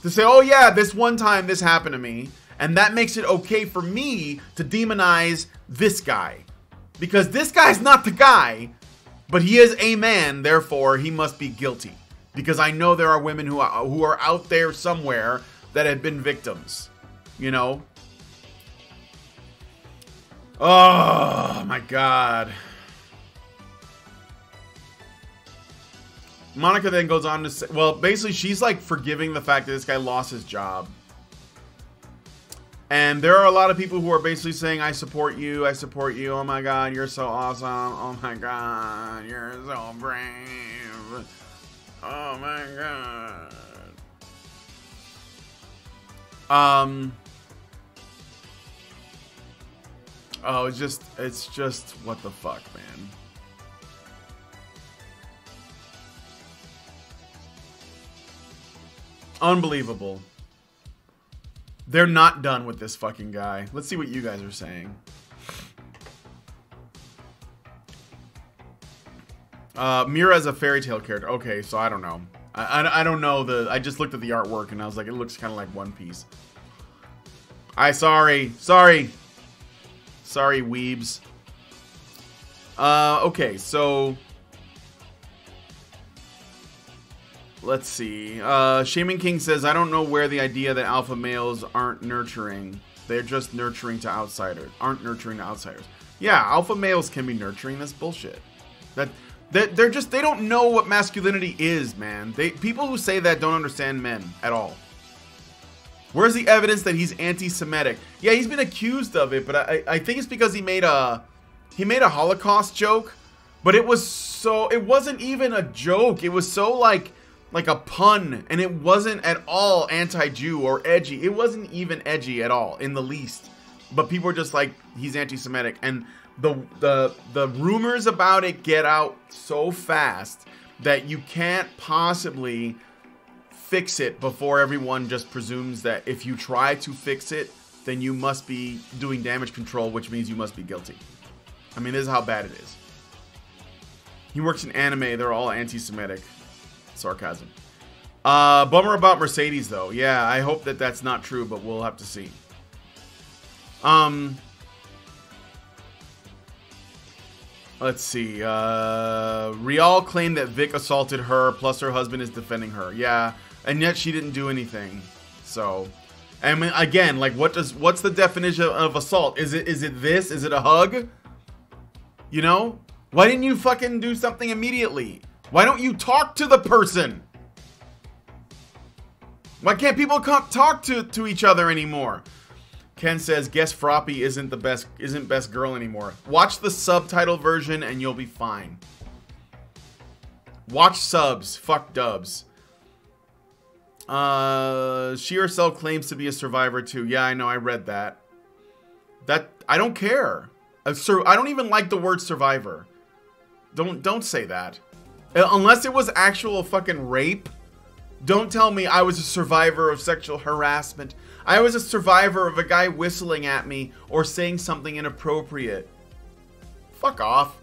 to say, oh yeah, this one time this happened to me, and that makes it okay for me to demonize this guy, because this guy's not the guy, but he is a man, therefore he must be guilty, because I know there are women who are out there somewhere that have been victims, you know. Oh my god. Monica then goes on to say, well, basically she's like forgiving the fact that this guy lost his job. And there are a lot of people who are basically saying, I support you, oh my god, you're so awesome, oh my god, you're so brave, oh my god. Oh, it's just, what the fuck, man. Unbelievable. They're not done with this fucking guy. Let's see what you guys are saying. Mira is a fairy tale character. Okay, so I don't know. I don't know I just looked at the artwork and I was like, it looks kind of like One Piece. Sorry, weebs. Okay, so let's see. Shaman King says, I don't know where the idea that alpha males aren't nurturing. They're just nurturing to outsiders. Aren't nurturing to outsiders. Yeah, alpha males can be nurturing. That's bullshit. They don't know what masculinity is, man. People who say that don't understand men at all. Where's the evidence that he's anti-Semitic? Yeah, he's been accused of it, but I think it's because he made a Holocaust joke, but it wasn't even a joke. It was so like a pun, and it wasn't at all anti-Jew or edgy. It wasn't even edgy at all, in the least. But people were just like, he's anti-Semitic, and the rumors about it get out so fast that you can't possibly fix it before everyone just presumes that if you try to fix it, then you must be doing damage control, which means you must be guilty. I mean, this is how bad it is. He works in anime. They're all anti-Semitic. Sarcasm. Bummer about Mercedes, though. Yeah, I hope that that's not true, but we'll have to see. Let's see. Rial claimed that Vic assaulted her, plus her husband is defending her. Yeah, and yet she didn't do anything. So, I mean, again, like, what's the definition of assault? Is it this? Is it a hug? You know? Why didn't you fucking do something immediately? Why don't you talk to the person? Why can't people talk to each other anymore? Ken says, guess Froppy isn't best girl anymore. Watch the subtitle version and you'll be fine. Watch subs. Fuck dubs. She herself claims to be a survivor too. Yeah, I know. I read that. I don't care. I don't even like the word survivor. Don't say that. Unless it was actual fucking rape. Don't tell me I was a survivor of sexual harassment. I was a survivor of a guy whistling at me or saying something inappropriate. Fuck off.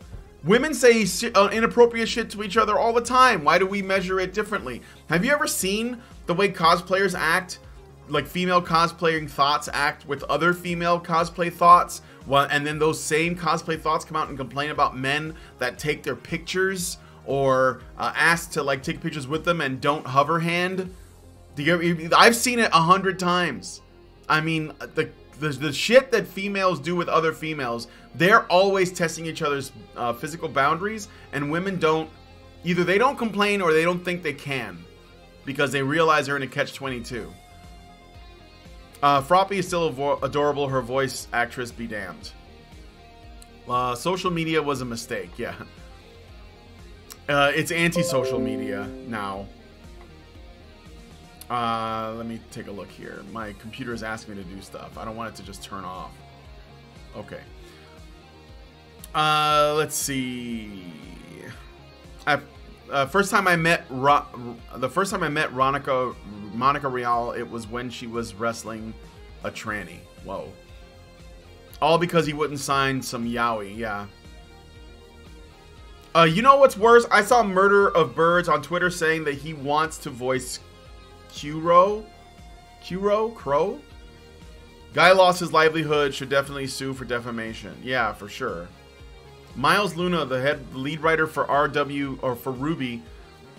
Women say inappropriate shit to each other all the time. Why do we measure it differently? Have you ever seen the way cosplayers act? Like female cosplaying thoughts act with other female cosplay thoughts? And then those same cosplay thoughts come out and complain about men that take their pictures or ask to like take pictures with them and don't hover hand. I've seen it 100 times. I mean, the shit that females do with other females, they're always testing each other's physical boundaries, and women don't, either they don't complain or they don't think they can, because they realize they're in a catch-22. Froppy is still adorable. Her voice actress be damned. Social media was a mistake. Yeah. It's anti-social media now. Let me take a look here. My computer is asking me to do stuff. I don't want it to just turn off. Okay. Let's see. First time I met Monica Real, it was when she was wrestling a tranny. Whoa. All because he wouldn't sign some yaoi. Yeah. You know what's worse? I saw Murder of Birds on Twitter saying that he wants to voice Crow? Guy lost his livelihood, should definitely sue for defamation. Yeah, for sure. Miles Luna, the lead writer for RW or for Ruby,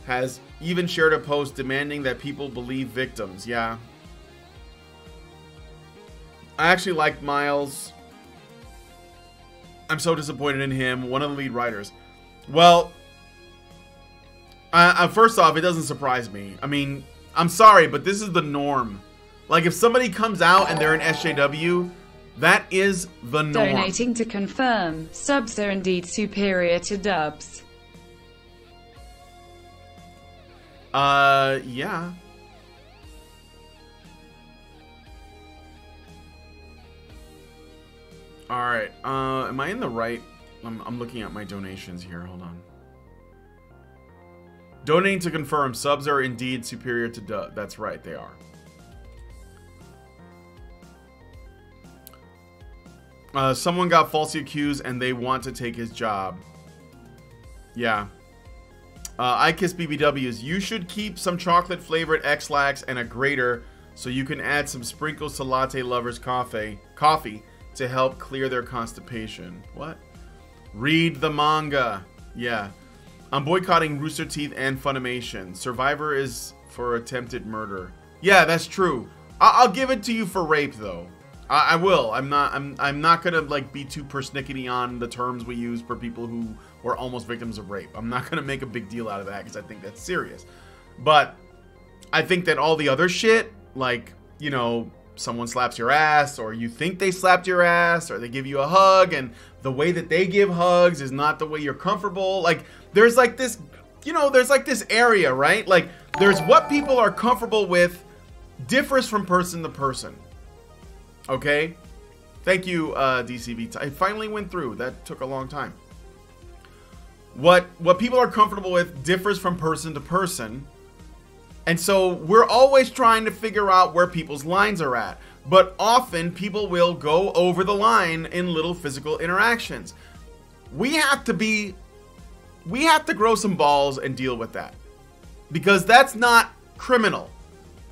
has even shared a post demanding that people believe victims. Yeah. I actually like Miles. I'm so disappointed in him, one of the lead writers. Well, first off, it doesn't surprise me. I mean, I'm sorry, but this is the norm. Like, if somebody comes out and they're an SJW, that is the norm. Donating to confirm, subs are indeed superior to dubs. Yeah. Alright, am I in the right? I'm looking at my donations here, hold on. Donating to confirm, subs are indeed superior to dub. That's right, they are. Someone got falsely accused and they want to take his job. Yeah. I Kiss BBWs. You should keep some chocolate flavored X-Lax and a grater so you can add some sprinkles to latte lovers' coffee to help clear their constipation. What? Read the manga. Yeah. I'm boycotting Rooster Teeth and Funimation. Survivor is for attempted murder. Yeah, that's true. I'll give it to you for rape, though. I will. I'm not gonna like be too persnickety on the terms we use for people who were almost victims of rape. I'm not gonna make a big deal out of that because I think that's serious. But I think that all the other shit, like, you know, someone slaps your ass, or you think they slapped your ass, or they give you a hug, and the way that they give hugs is not the way you're comfortable. Like, there's like this, you know, there's like this area, right? Like, there's what people are comfortable with differs from person to person. Okay? Thank you, DCV. I finally went through. That took a long time. What people are comfortable with differs from person to person. And so we're always trying to figure out where people's lines are at. But often people will go over the line in little physical interactions. We have to grow some balls and deal with that. Because that's not criminal.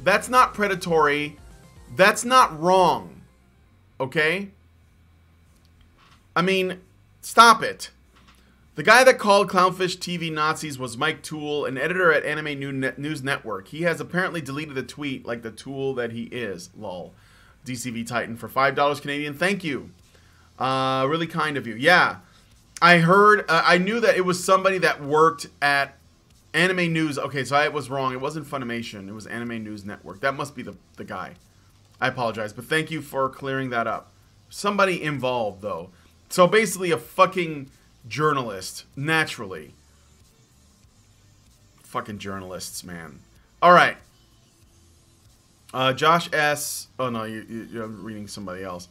That's not predatory. That's not wrong. Okay? I mean, stop it. The guy that called Clownfish TV Nazis was Mike Toole, an editor at Anime News Network. He has apparently deleted the tweet like the tool that he is. Lol. DCV Titan for $5 Canadian. Thank you. Really kind of you. Yeah. I heard, I knew that it was somebody that worked at Anime News. Okay, so I was wrong. It wasn't Funimation. It was Anime News Network. That must be the guy. I apologize, but thank you for clearing that up. Somebody involved, though. So basically a fucking journalist, naturally. Fucking journalists, man. All right. Josh S. Oh, no, you're reading somebody else.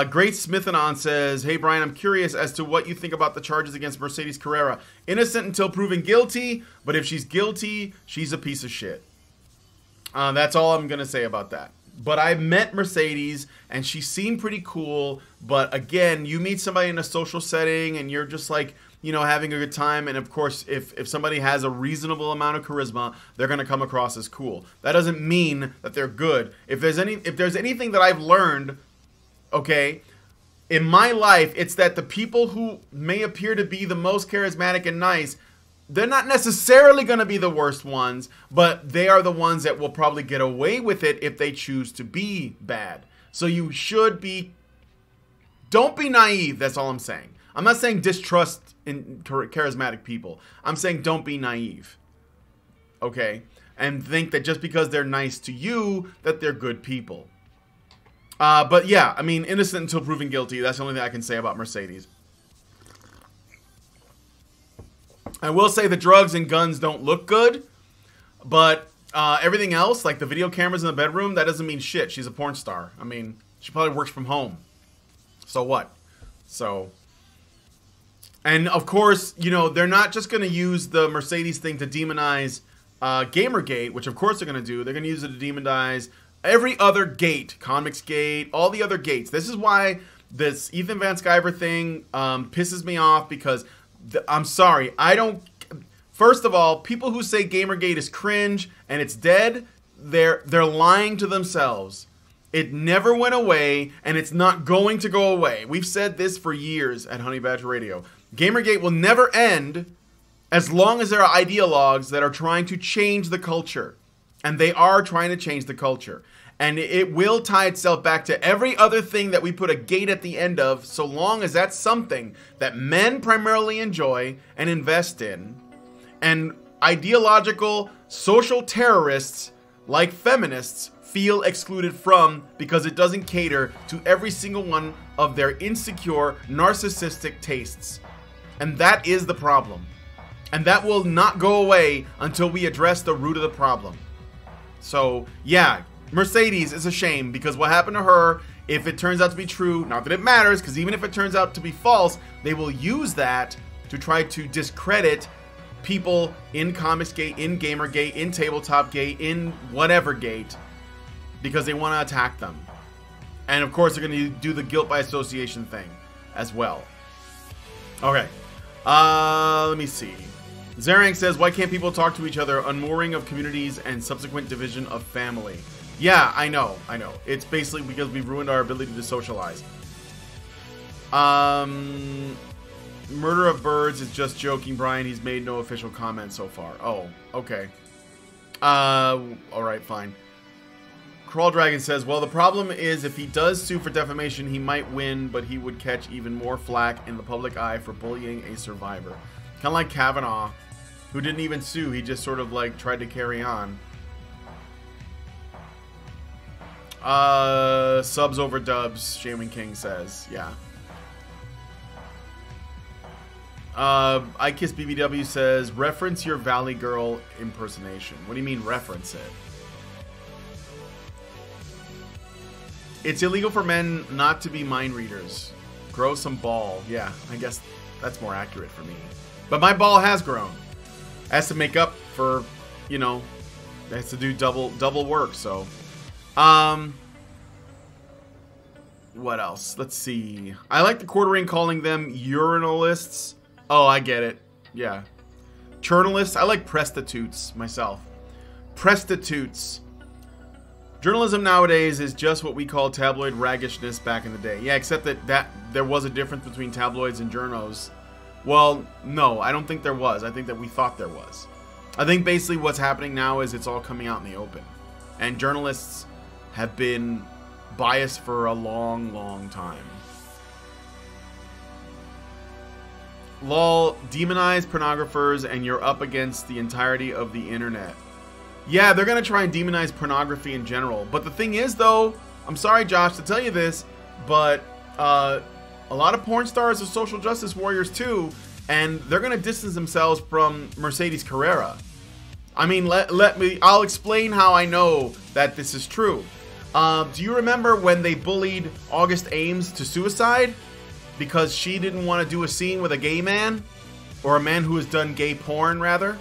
Great Smithanon says, hey, Brian, I'm curious as to what you think about the charges against Mercedes Carrera. Innocent until proven guilty, but if she's guilty, she's a piece of shit. That's all I'm going to say about that. But I met Mercedes, and she seemed pretty cool. But again, you meet somebody in a social setting, and you're just like, you know, having a good time. And of course, if somebody has a reasonable amount of charisma, they're going to come across as cool. That doesn't mean that they're good. If there's anything that I've learned, okay, in my life, it's that the people who may appear to be the most charismatic and nice, they're not necessarily going to be the worst ones, but they are the ones that will probably get away with it if they choose to be bad. So you should be... Don't be naive, that's all I'm saying. I'm not saying distrust in charismatic people. I'm saying don't be naive. Okay? And think that just because they're nice to you, that they're good people. But yeah, I mean, innocent until proven guilty. That's the only thing I can say about Mercedes. I will say the drugs and guns don't look good. But everything else, like the video cameras in the bedroom, that doesn't mean shit. She's a porn star. I mean, she probably works from home. So what? So... And of course, you know, they're not just going to use the Mercedes thing to demonize Gamergate, which of course they're going to do. They're going to use it to demonize every other gate, Comics Gate, all the other gates. This is why this Ethan Van Sciver thing pisses me off, because I'm sorry, I don't... First of all, people who say Gamergate is cringe and it's dead, they're lying to themselves. It never went away, and it's not going to go away. We've said this for years at Honey Badger Radio. Gamergate will never end as long as there are ideologues that are trying to change the culture. And they are trying to change the culture. And it will tie itself back to every other thing that we put a gate at the end of, so long as that's something that men primarily enjoy and invest in. And ideological social terrorists like feminists feel excluded from, because it doesn't cater to every single one of their insecure, narcissistic tastes. And that is the problem. And that will not go away until we address the root of the problem. So, yeah, Mercedes is a shame, because what happened to her, if it turns out to be true, not that it matters, because even if it turns out to be false, they will use that to try to discredit people in Comics Gate, in Gamergate, in Tabletop Gate, in whatever gate, because they want to attack them. And of course, they're going to do the guilt by association thing as well. Okay. Let me see. Zarang says, why can't people talk to each other? Unmooring of communities and subsequent division of family. Yeah, I know. It's basically because we've ruined our ability to socialize. Murder of Birds is just joking, Brian. He's made no official comment so far. Oh, okay. Alright, fine. Crawl Dragon says, well, the problem is if he does sue for defamation, he might win, but he would catch even more flack in the public eye for bullying a survivor. Kind of like Kavanaugh, who didn't even sue. He just sort of like tried to carry on. Subs over dubs, Shaman King says. Yeah. I Kiss BBW says, reference your Valley Girl impersonation. What do you mean reference it? It's illegal for men not to be mind readers. Grow some ball. Yeah, I guess that's more accurate for me. But my ball has grown. It has to make up for, you know, it has to do double work, so. What else? Let's see. I like the Quartering calling them urinalists. Oh, I get it. Yeah. Journalists. I like prostitutes myself. Prostitutes. Journalism nowadays is just what we call tabloid raggishness back in the day. Yeah, except that there was a difference between tabloids and journos. Well, no, I don't think there was. I think that we thought there was. I think basically what's happening now is it's all coming out in the open. And journalists have been biased for a long, long time. Lol, demonize pornographers and you're up against the entirety of the internet. Yeah, they're going to try and demonize pornography in general. But the thing is, though, I'm sorry, Josh, to tell you this, but a lot of porn stars are social justice warriors, too. And they're going to distance themselves from Mercedes Carrera. I mean, I'll explain how I know that this is true. Do you remember when they bullied August Ames to suicide? Because she didn't want to do a scene with a gay man? Or a man who has done gay porn, rather?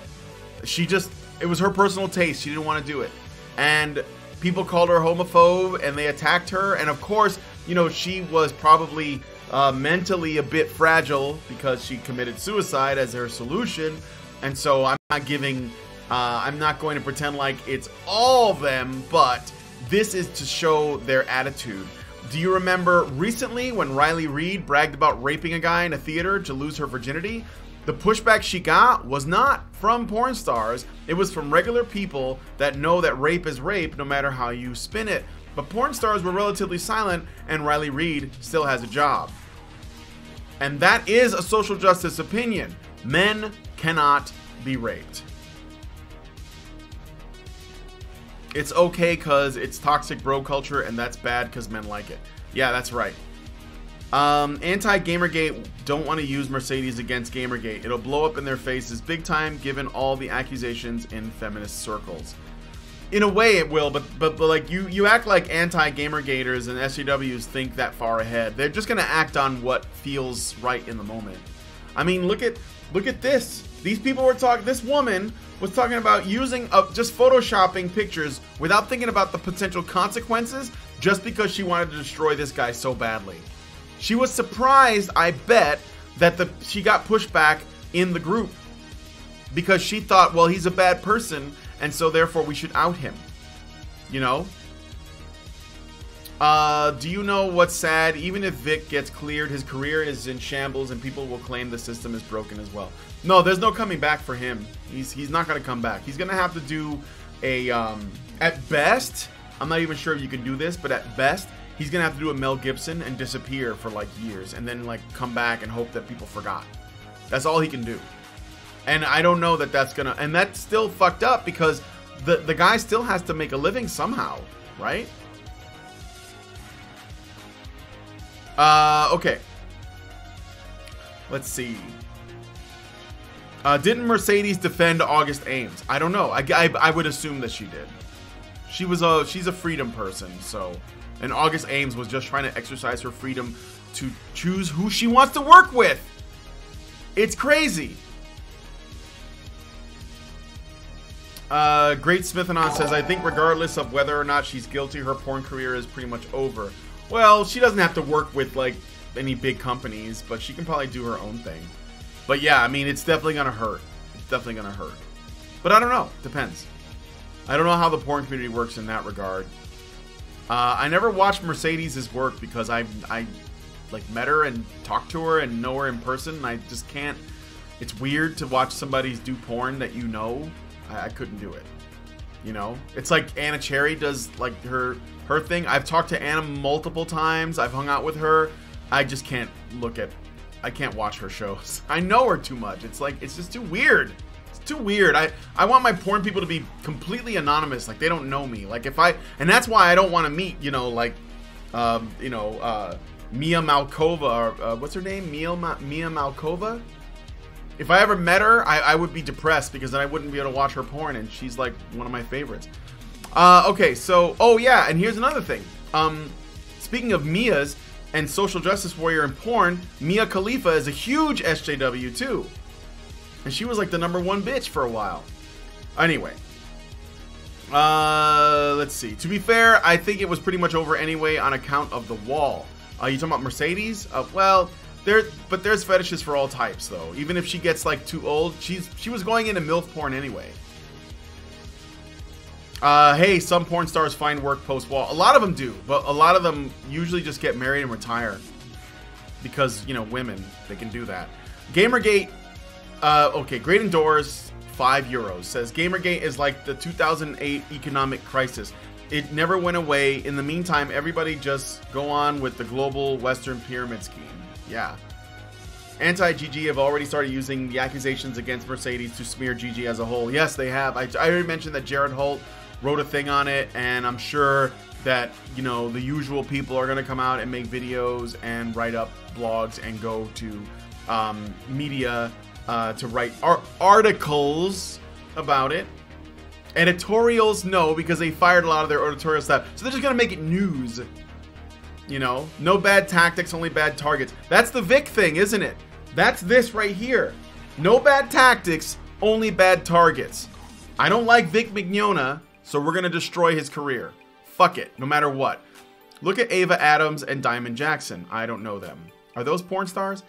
It was her personal taste. She didn't want to do it. And people called her homophobe and they attacked her. And of course, you know, she was probably mentally a bit fragile because she committed suicide as her solution. And so I'm not going to pretend like it's all of them, but this is to show their attitude. Do you remember recently when Riley Reid bragged about raping a guy in a theater to lose her virginity? The pushback she got was not from porn stars. It was from regular people that know that rape is rape no matter how you spin it. But porn stars were relatively silent, and Riley Reid still has a job. And that is a social justice opinion. Men cannot be raped. It's okay because it's toxic bro culture, and that's bad because men like it. Yeah, that's right. Anti-Gamergate don't want to use Mercedes against Gamergate. It'll blow up in their faces big time given all the accusations in feminist circles. In a way it will, but like you act like anti-Gamergaters and SJWs think that far ahead. They're just gonna act on what feels right in the moment. I mean, look at this. These people were talking, this woman was talking about using just photoshopping pictures without thinking about the potential consequences just because she wanted to destroy this guy so badly. She was surprised, I bet, that she got pushback in the group because she thought, well, he's a bad person, and so therefore we should out him. You know? Do you know what's sad? Even if Vic gets cleared, his career is in shambles, and people will claim the system is broken as well. No, there's no coming back for him. He's not going to come back. He's going to have to do a, at best, I'm not even sure if you can do this, but at best, he's going to have to do a Mel Gibson and disappear for like years and then like come back and hope that people forgot. That's all he can do. And I don't know that that's going to... And that's still fucked up because the guy still has to make a living somehow, right? Okay. Let's see. Didn't Mercedes defend August Ames? I don't know. I would assume that she did. She's a freedom person, so... And August Ames was just trying to exercise her freedom to choose who she wants to work with. It's crazy. Great Smithanon says, I think regardless of whether or not she's guilty, her porn career is pretty much over. Well, she doesn't have to work with, like, any big companies, but she can probably do her own thing. But yeah, I mean, it's definitely gonna hurt. It's definitely gonna hurt. But I don't know. Depends. I don't know how the porn community works in that regard. I never watched Mercedes' work because I like met her and talked to her and know her in person. And I just can't. It's weird to watch somebody do porn that you know. I couldn't do it. You know, it's like Anna Cherry does like her thing. I've talked to Anna multiple times. I've hung out with her. I just can't look at. I can't watch her shows. I know her too much. It's like it's just too weird. Too weird. I want my porn people to be completely anonymous, like they don't know me. Like and that's why I don't want to meet, like Mia Malkova, or what's her name? Mia Malkova? If I ever met her, I would be depressed because then I wouldn't be able to watch her porn, and she's like one of my favorites. Okay, so oh yeah, and here's another thing. Speaking of Mia's and social justice warrior in porn, Mia Khalifa is a huge SJW too. And she was like the #1 bitch for a while. Anyway. Let's see. To be fair, I think it was pretty much over anyway on account of the wall. You talking about Mercedes? Well, there's fetishes for all types though. Even if she gets like too old, she was going into MILF porn anyway. Hey, some porn stars find work post-wall. A lot of them do, but a lot of them usually just get married and retire. Because, women, they can do that. Gamergate... okay, Great Indoors, €5, says Gamergate is like the 2008 economic crisis. It never went away. In the meantime, everybody just go on with the global Western pyramid scheme. Yeah. Anti-GG have already started using the accusations against Mercedes to smear GG as a whole. Yes, they have. I already mentioned that Jared Holt wrote a thing on it, and I'm sure that, the usual people are going to come out and make videos and write up blogs and go to media to write articles about it. Editorials, no, because they fired a lot of their editorial staff. So they're just going to make it news. No bad tactics, only bad targets. That's the Vic thing, isn't it? That's this right here. No bad tactics, only bad targets. I don't like Vic Mignogna, so we're going to destroy his career. Fuck it, no matter what. Look at Ava Adams and Diamond Jackson. I don't know them. Are those porn stars?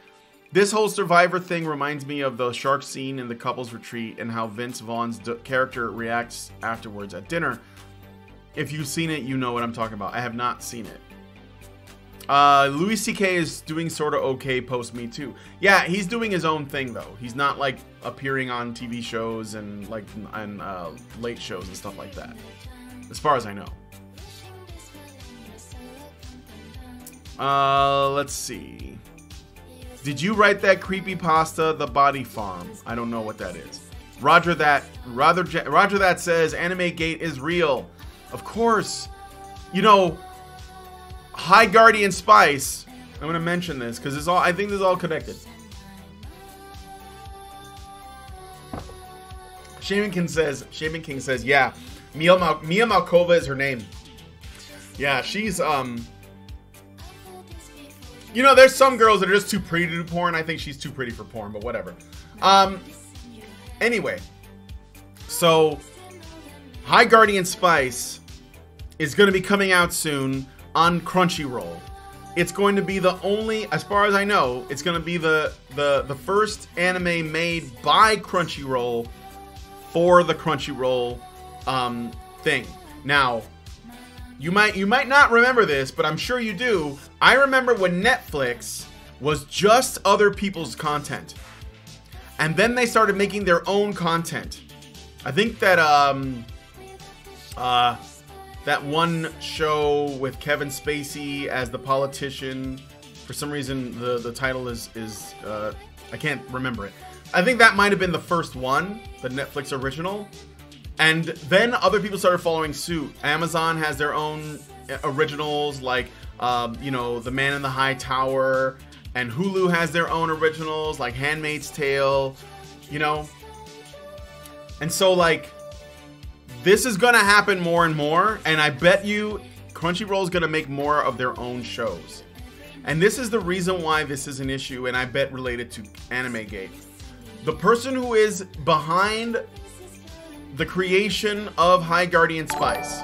This whole Survivor thing reminds me of the shark scene in the couple's retreat and how Vince Vaughn's character reacts afterwards at dinner. If you've seen it, you know what I'm talking about. I have not seen it. Louis C.K. is doing sort of okay post Me Too. Yeah, he's doing his own thing though. He's not like appearing on TV shows and late shows and stuff like that. As far as I know. Let's see. Did you write that creepypasta, The Body Farm? I don't know what that is. Roger that says Anime Gate is real. Of course. You know, High Guardian Spice. I'm going to mention this because I think this is all connected. Shaman King says, yeah, Mia Malkova is her name. Yeah, she's, you know, there's some girls that are just too pretty to do porn. I think she's too pretty for porn, but whatever. Anyway, so High Guardian Spice is going to be coming out soon on Crunchyroll. It's going to be the only, as far as I know, it's going to be the first anime made by Crunchyroll for the Crunchyroll thing. Now, you might not remember this, but I'm sure you do. I remember when Netflix was just other people's content. And then they started making their own content. I think that that one show with Kevin Spacey as the politician, for some reason the title is I can't remember it. I think that might have been the first one, the Netflix original. And then other people started following suit. Amazon has their own originals, like, you know, The Man in the High Tower. And Hulu has their own originals, like Handmaid's Tale, you know. And so, like, this is going to happen more and more. And I bet you Crunchyroll is going to make more of their own shows. And this is the reason why this is an issue, and I bet related to Anime Gate. The person who is behind the creation of High Guardian Spice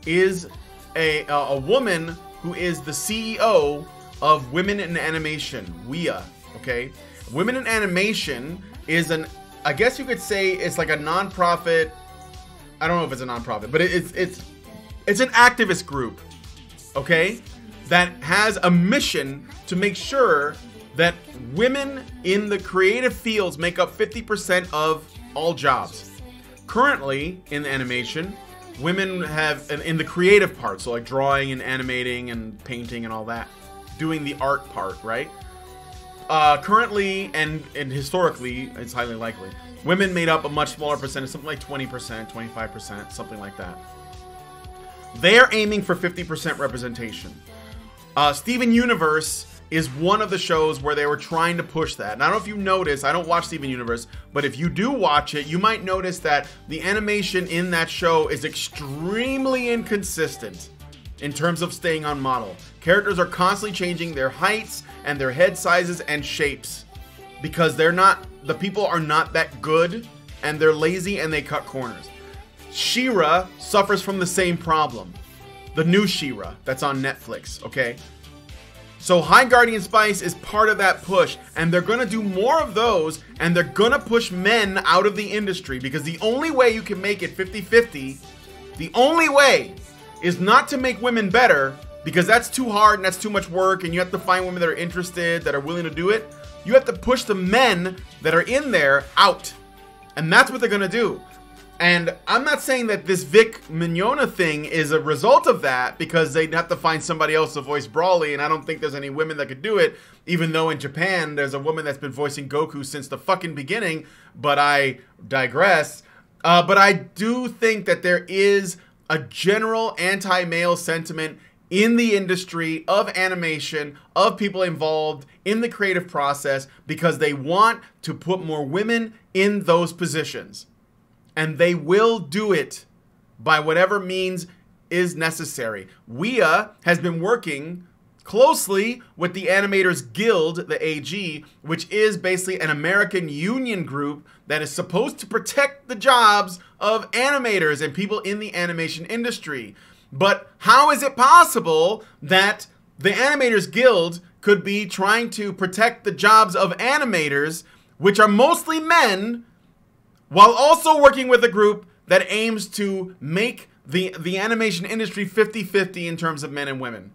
is a woman who is the CEO of Women in Animation, WIA, okay? Women in Animation is I guess you could say it's like a non-profit. I don't know if it's a non-profit, but it's an activist group, okay? That has a mission to make sure that women in the creative fields make up 50% of all jobs. Currently, in animation, women have, in the creative part, so like drawing and animating and painting and all that, doing the art part, right? Currently, and historically, it's highly likely, women made up a much smaller percentage, something like 20%, 25%, something like that. They're aiming for 50% representation. Steven Universe is one of the shows where they were trying to push that. And I don't know if you notice, I don't watch Steven Universe, but if you do watch it, you might notice that the animation in that show is extremely inconsistent in terms of staying on model. Characters are constantly changing their heights and their head sizes and shapes because the people are not that good and they're lazy and they cut corners. She-Ra suffers from the same problem. The new She-Ra that's on Netflix, okay? So High Guardian Spice is part of that push, and they're going to do more of those, and they're going to push men out of the industry, because the only way you can make it 50-50, the only way is not to make women better, because that's too hard and that's too much work, and you have to find women that are interested, that are willing to do it. You have to push the men that are in there out, and that's what they're going to do. And I'm not saying that this Vic Mignogna thing is a result of that, because they'd have to find somebody else to voice Brawly, and I don't think there's any women that could do it, even though in Japan there's a woman that's been voicing Goku since the fucking beginning, but I digress. But I do think that there is a general anti-male sentiment in the industry of animation, of people involved in the creative process, because they want to put more women in those positions. And they will do it by whatever means is necessary. WIA has been working closely with the Animators Guild, the AG, which is basically an American union group that is supposed to protect the jobs of animators and people in the animation industry. But how is it possible that the Animators Guild could be trying to protect the jobs of animators, which are mostly men, while also working with a group that aims to make the animation industry 50-50 in terms of men and women?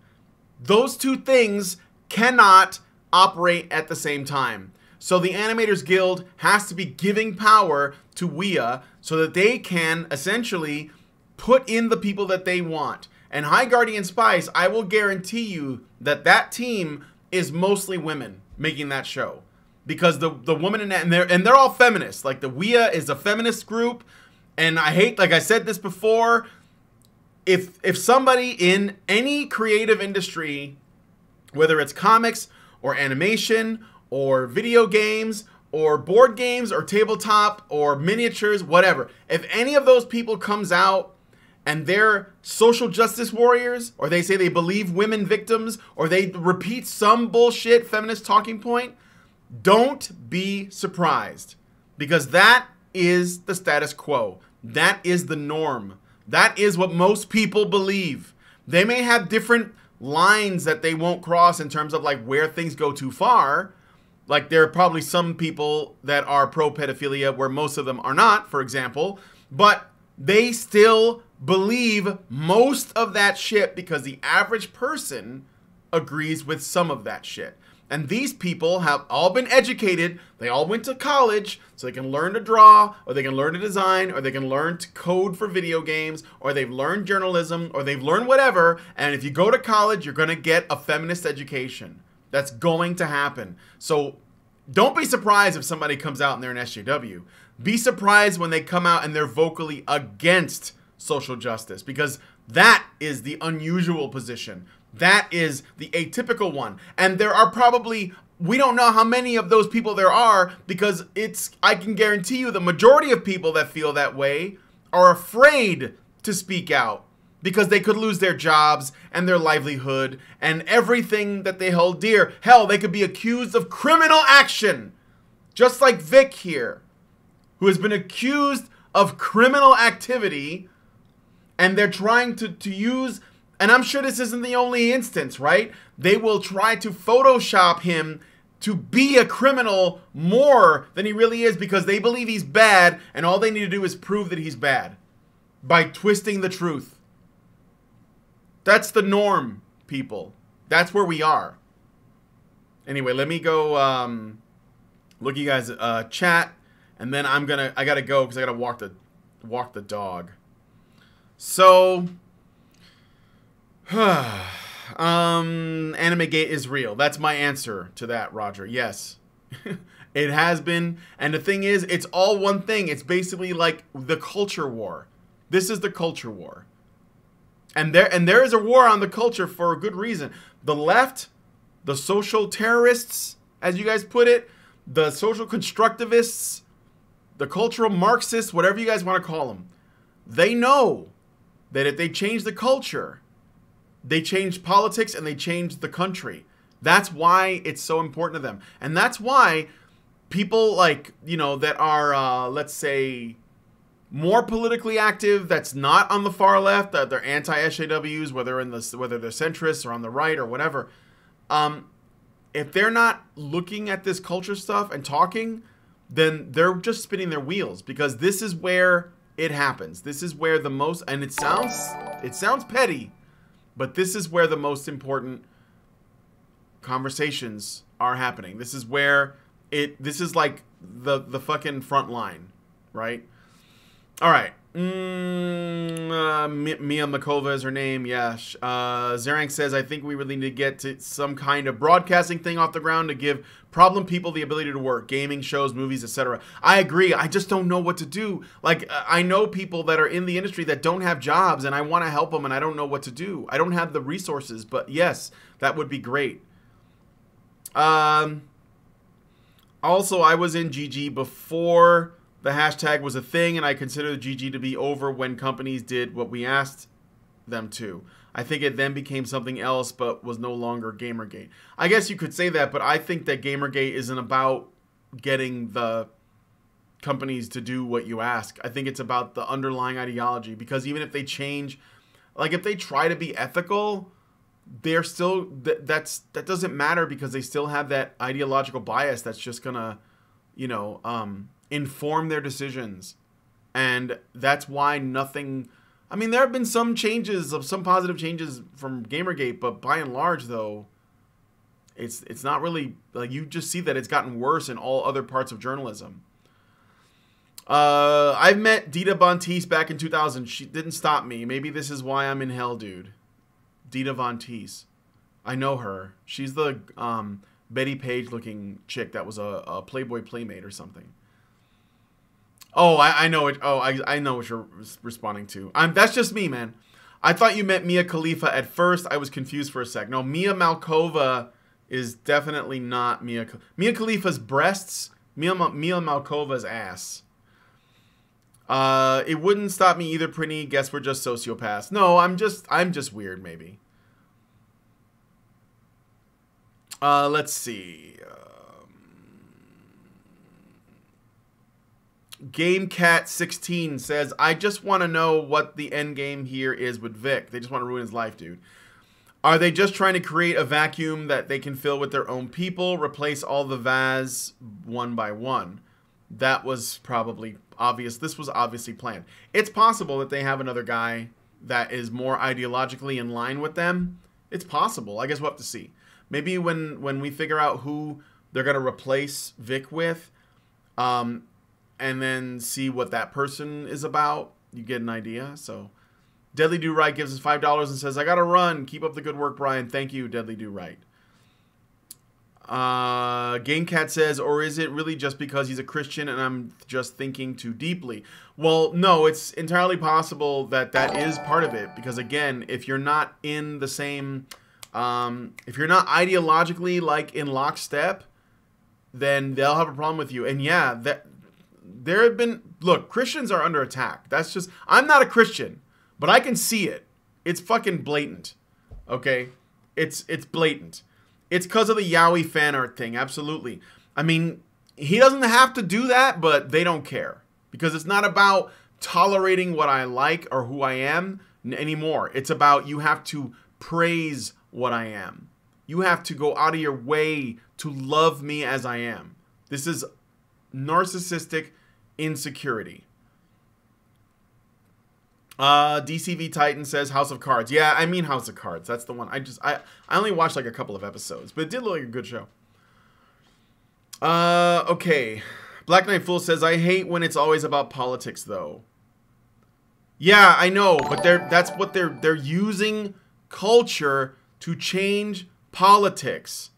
Those two things cannot operate at the same time. So the Animators Guild has to be giving power to WIA so that they can essentially put in the people that they want. And High Guardian Spice, I will guarantee you that that team is mostly women making that show. Because the woman in that, and they're all feminists. Like the WIA is a feminist group. And I hate, like I said this before, if somebody in any creative industry, whether it's comics or animation or video games or board games or tabletop or miniatures, whatever, if any of those people comes out and they're social justice warriors, or they say they believe women victims, or they repeat some bullshit feminist talking point, don't be surprised, because that is the status quo. That is the norm. That is what most people believe. They may have different lines that they won't cross in terms of like where things go too far. Like there are probably some people that are pro-pedophilia where most of them are not, for example, but they still believe most of that shit because the average person agrees with some of that shit. And these people have all been educated. They all went to college so they can learn to draw, or they can learn to design, or they can learn to code for video games, or they've learned journalism, or they've learned whatever. And if you go to college, you're going to get a feminist education. That's going to happen. So don't be surprised if somebody comes out and they're an SJW. Be surprised when they come out and they're vocally against social justice, because that is the unusual position. That is the atypical one. And there are probably, we don't know how many of those people there are, because I can guarantee you the majority of people that feel that way are afraid to speak out because they could lose their jobs and their livelihood and everything that they hold dear. Hell, they could be accused of criminal action, just like Vic here, who has been accused of criminal activity, and they're trying to use. And I'm sure this isn't the only instance, right? They will try to Photoshop him to be a criminal more than he really is, because they believe he's bad, and all they need to do is prove that he's bad by twisting the truth. That's the norm, people. That's where we are. Anyway, let me go look at you guys chat, and then I gotta go because I gotta walk the dog. So Animegate is real. That's my answer to that, Roger. Yes. It has been. And the thing is, it's all one thing. It's basically like the culture war. This is the culture war. And there is a war on the culture for a good reason. The left, the social terrorists, as you guys put it, the social constructivists, the cultural Marxists, whatever you guys want to call them, they know that if they change the culture, they change politics and they change the country. That's why it's so important to them. And that's why people like, you know, that are, let's say, more politically active, that's not on the far left, that they're anti-SJWs, whether they're centrists or on the right or whatever, if they're not looking at this culture stuff and talking, then they're just spinning their wheels, because this is where it happens. This is where the most, and it sounds petty, but this is where the most important conversations are happening. This is where this is like the fucking front line, right? All right. Mia Makova is her name. Yeah. Zerank says, I think we really need to get to some kind of broadcasting thing off the ground to give problem people the ability to work. Gaming, shows, movies, etc. I agree. I just don't know what to do. Like, I know people that are in the industry that don't have jobs, and I want to help them, and I don't know what to do. I don't have the resources, but yes, that would be great. Also, I was in GG before the hashtag was a thing, and I consider the GG to be over when companies did what we asked them to. I think it then became something else, but was no longer Gamergate. I guess you could say that, but I think that Gamergate isn't about getting the companies to do what you ask. I think it's about the underlying ideology, because even if they change, like if they try to be ethical, they're still, that doesn't matter, because they still have that ideological bias that's just gonna, you know, inform their decisions. And that's why nothing, I mean, there have been some changes, some positive changes from Gamergate, but by and large, though, it's not really, like, you just see that it's gotten worse in all other parts of journalism. I've met Dita Bontis back in 2000. She didn't stop me. Maybe this is why I'm in hell, dude. Dita Von Teese. I know her. She's the Betty Page looking chick that was a Playboy Playmate or something. Oh, I know it. Oh, I know what you're responding to. That's just me, man. I thought you meant Mia Khalifa at first. I was confused for a sec. No, Mia Malkova is definitely not Mia Khalifa's breasts. Mia Malkova's ass. It wouldn't stop me either, Prinny. Guess we're just sociopaths. No, I'm just weird, maybe. Let's see. GameCat16 says, I just want to know what the end game here is with Vic. They just want to ruin his life, dude. Are they just trying to create a vacuum that they can fill with their own people, replace all the Vaz one by one? That was probably obvious. This was obviously planned. It's possible that they have another guy that is more ideologically in line with them. It's possible. I guess we'll have to see. Maybe when we figure out who they're going to replace Vic with, and then see what that person is about, you get an idea. So Deadly Do Right gives us $5 and says, I gotta run. Keep up the good work, Brian. Thank you, Deadly Do Right. GameCat says, or is it really just because he's a Christian and I'm just thinking too deeply? Well, no, it's entirely possible that that is part of it. Because again, if you're not in the same, if you're not ideologically like in lockstep, then they'll have a problem with you. And yeah, there have been, look, Christians are under attack. That's just, I'm not a Christian, but I can see it. It's fucking blatant. Okay? It's blatant. It's because of the Yowie fan art thing, absolutely. I mean, he doesn't have to do that, but they don't care. Because it's not about tolerating what I like or who I am anymore. It's about you have to praise what I am. You have to go out of your way to love me as I am. This is narcissistic insecurity. DCV Titan says House of Cards. Yeah, I mean House of Cards. That's the one. I only watched like a couple of episodes, but it did look like a good show. Okay. Black Knight Fool says, I hate when it's always about politics though. Yeah, I know, but that's what they're using culture to change politics.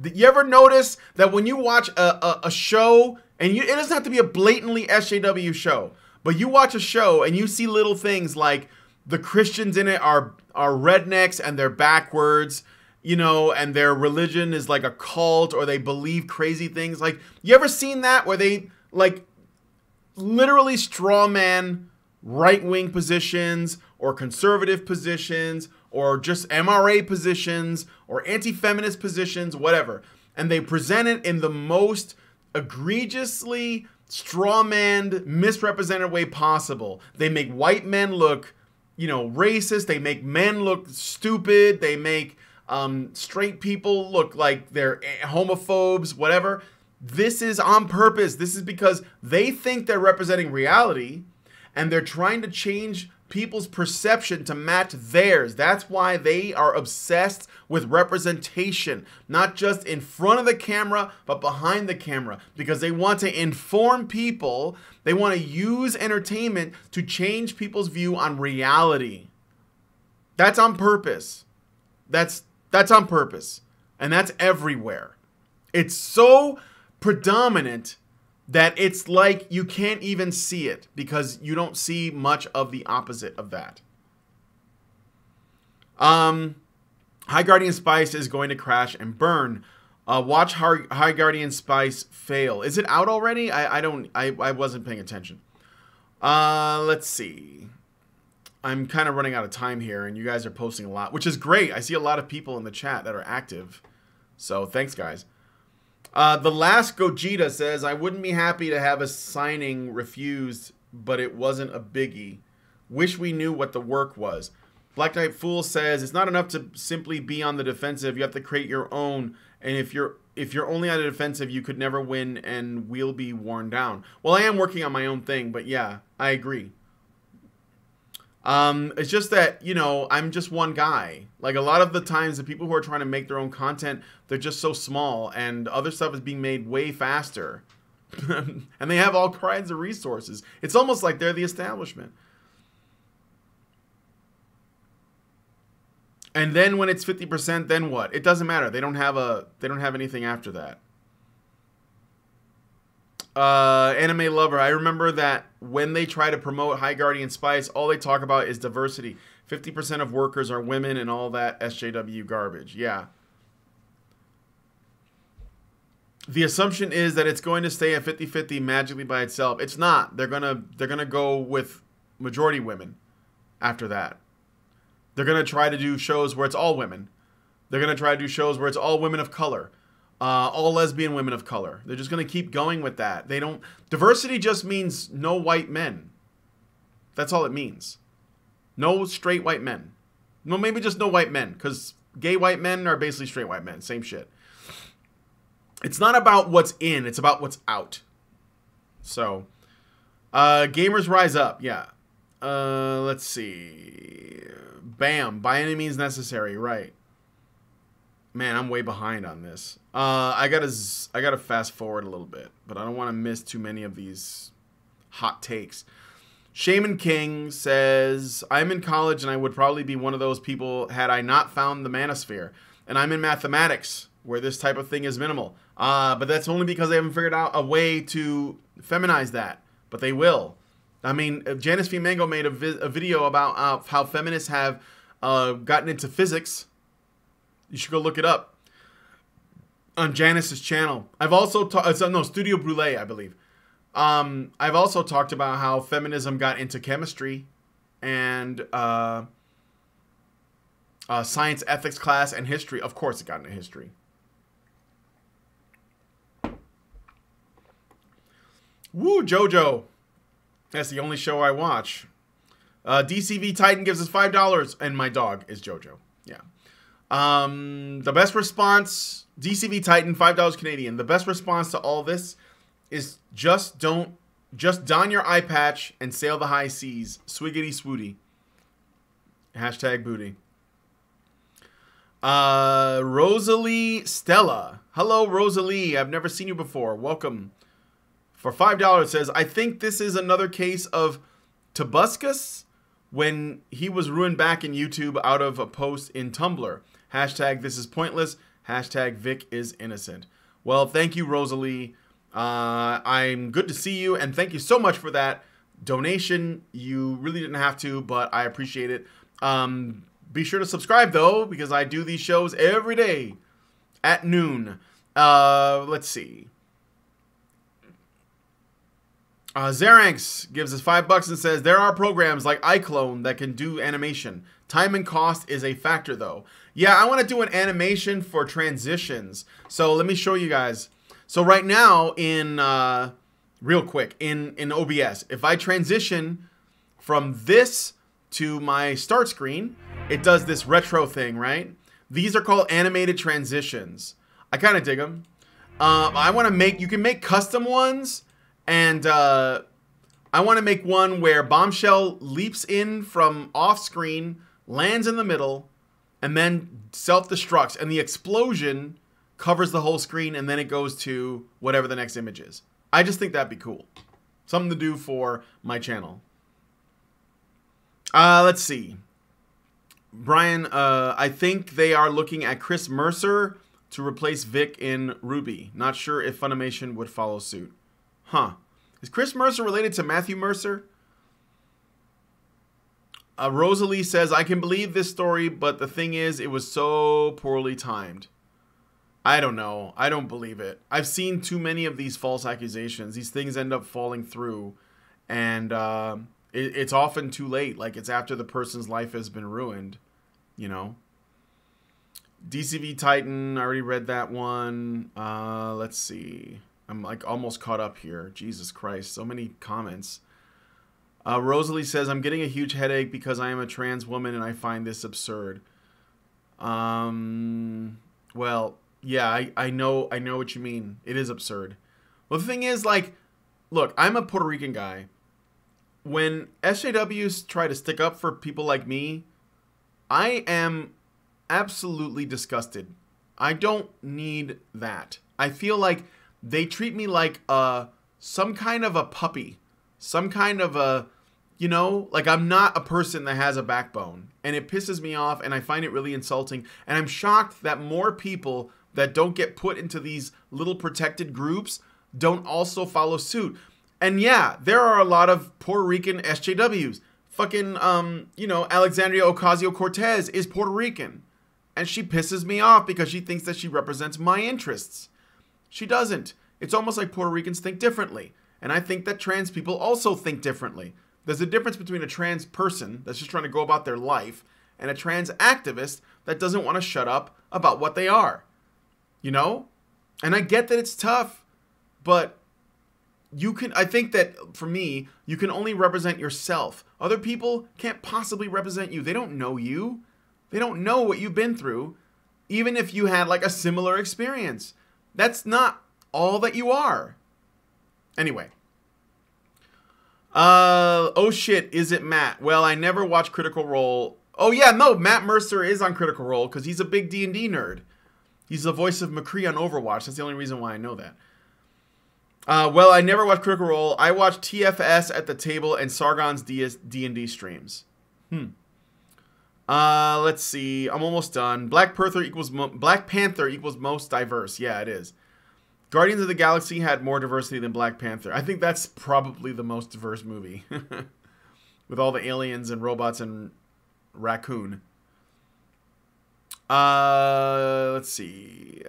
You ever notice that when you watch a show, and it doesn't have to be a blatantly SJW show, but you watch a show and you see little things like the Christians in it are rednecks and they're backwards, you know, and their religion is like a cult or they believe crazy things. Like, you ever seen that where they like literally straw man right-wing positions or conservative positions or just MRA positions or anti-feminist positions, whatever. And they present it in the most egregiously strawmanned, misrepresented way possible. They make white men look, you know, racist. They make men look stupid. They make straight people look like they're homophobes, whatever. This is on purpose. This is because they think they're representing reality and they're trying to change people's perception to match theirs. That's why they are obsessed with representation, not just in front of the camera, but behind the camera, because they want to inform people. They want to use entertainment to change people's view on reality. That's on purpose. That's on purpose. And that's everywhere. It's so predominant that it's like you can't even see it because you don't see much of the opposite of that. High Guardian Spice is going to crash and burn. Watch High Guardian Spice fail. Is it out already? I wasn't paying attention. Let's see. I'm kind of running out of time here and you guys are posting a lot, which is great. I see a lot of people in the chat that are active. So thanks, guys. The last Gogeta says, I wouldn't be happy to have a signing refused, but it wasn't a biggie. Wish we knew what the work was. Black Knight Fool says, it's not enough to simply be on the defensive. You have to create your own. And if you're only on the defensive, you could never win and we'll be worn down. Well, I am working on my own thing, but yeah, I agree. It's just that, you know, I'm just one guy. Like, a lot of the times, the people who are trying to make their own content, they're just so small, and other stuff is being made way faster. And they have all kinds of resources. It's almost like they're the establishment. And then when it's 50%, then what? It doesn't matter. They don't have anything after that. Anime Lover. I remember that when they try to promote High Guardian Spice, all they talk about is diversity. 50% of workers are women and all that SJW garbage. Yeah. The assumption is that it's going to stay at 50-50 magically by itself. It's not. They're gonna go with majority women after that. They're gonna try to do shows where it's all women. They're gonna try to do shows where it's all women of color, all lesbian women of color. They're just gonna keep going with that. They don't. Diversity just means no white men. That's all it means. No straight white men. No, maybe just no white men, because gay white men are basically straight white men. Same shit. It's not about what's in, it's about what's out. So, gamers rise up, yeah. Let's see. Bam, by any means necessary, right. Man, I'm way behind on this. I gotta fast forward a little bit, but I don't want to miss too many of these hot takes. Shaman King says, I'm in college and I would probably be one of those people had I not found the manosphere. And I'm in mathematics, where this type of thing is minimal. But that's only because they haven't figured out a way to feminize that. But they will. I mean, Janice V. Mango made a video about how feminists have gotten into physics. You should go look it up on Janice's channel. I've also Studio Brûlée, I believe. I've also talked about how feminism got into chemistry and science ethics class and history. Of course it got into history. Woo, JoJo. That's the only show I watch. DCV Titan gives us $5, and my dog is JoJo. Yeah. The best response, DCV Titan, $5 Canadian. The best response to all this is just don your eye patch and sail the high seas. Swiggity swooty. Hashtag booty. Rosalie Stella. Hello, Rosalie. I've never seen you before. Welcome. For $5 says, I think this is another case of Tobuscus when he was ruined back in YouTube out of a post in Tumblr. Hashtag this is pointless. Hashtag Vic is innocent. Well, thank you, Rosalie. I'm good to see you, and thank you so much for that donation. You really didn't have to, but I appreciate it. Be sure to subscribe, though, because I do these shows every day at noon. Let's see. Zeranx gives us $5 and says, there are programs like iClone that can do animation. Time and cost is a factor, though. Yeah, I want to do an animation for transitions. So let me show you guys. So right now in, real quick, in OBS, if I transition from this to my start screen, it does this retro thing, right? These are called animated transitions. I kind of dig them. I want to make, you can make custom ones. And I want to make one where Bombshell leaps in from off screen, lands in the middle, and then self-destructs. And the explosion covers the whole screen, and then it goes to whatever the next image is. I just think that'd be cool. Something to do for my channel. Let's see. Brian, I think they are looking at Chris Mercer to replace Vic in Ruby. Not sure if Funimation would follow suit. Huh. Is Chris Mercer related to Matthew Mercer? Rosalie says, I can believe this story, but the thing is, it was so poorly timed. I don't know. I don't believe it. I've seen too many of these false accusations. These things end up falling through, and it's often too late. Like, it's after the person's life has been ruined, you know? DCV Titan, I already read that one. Let's see. I'm like almost caught up here. Jesus Christ, so many comments. Rosalie says, I'm getting a huge headache because I am a trans woman and I find this absurd. Well, yeah, I know what you mean. It is absurd. Well, the thing is, like, look, I'm a Puerto Rican guy. When SJWs try to stick up for people like me, I am absolutely disgusted. I don't need that. I feel like they treat me like some kind of a puppy, some kind of a, You know, like I'm not a person that has a backbone, and it pisses me off, and I find it really insulting, and I'm shocked that more people that don't get put into these little protected groups don't also follow suit. And yeah, there are a lot of Puerto Rican SJWs. Fucking, you know, Alexandria Ocasio-Cortez is Puerto Rican, and she pisses me off because she thinks that she represents my interests. She doesn't. It's almost like Puerto Ricans think differently, and I think that trans people also think differently. There's a difference between a trans person that's just trying to go about their life and a trans activist that doesn't want to shut up about what they are. You know? And I get that it's tough, but I think that for me, you can only represent yourself. Other people can't possibly represent you. They don't know you. They don't know what you've been through, even if you had like a similar experience. That's not all that you are. Anyway. Oh shit, is it Matt? Well, I never watched Critical Role. Oh yeah, no, Matt Mercer is on Critical Role because he's a big D&D nerd. He's the voice of McCree on Overwatch. That's the only reason why I know that. Well, I never watched Critical Role. I watched TFS at the table and Sargon's D&D streams. Let's see. I'm almost done. Black Panther equals most diverse. Yeah, it is. Guardians of the Galaxy had more diversity than Black Panther. I think that's probably the most diverse movie. With all the aliens and robots and raccoon. Let's see.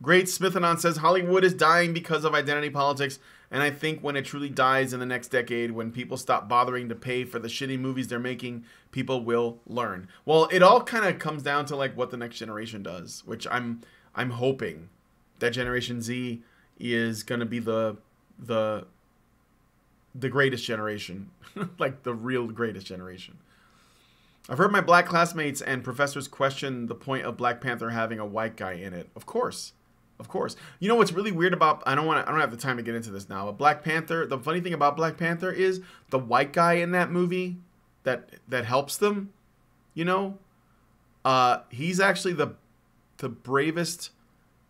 Great Smithanon says, Hollywood is dying because of identity politics. And I think when it truly dies in the next decade, when people stop bothering to pay for the shitty movies they're making, people will learn. Well, it all kind of comes down to like what the next generation does, which I'm hoping that Generation Z is going to be the greatest generation, like the real greatest generation. I've heard my black classmates and professors question the point of Black Panther having a white guy in it. Of course. Of course. You know what's really weird about, I don't have the time to get into this now, but Black Panther, the funny thing about Black Panther is the white guy in that movie that helps them, you know, he's actually the bravest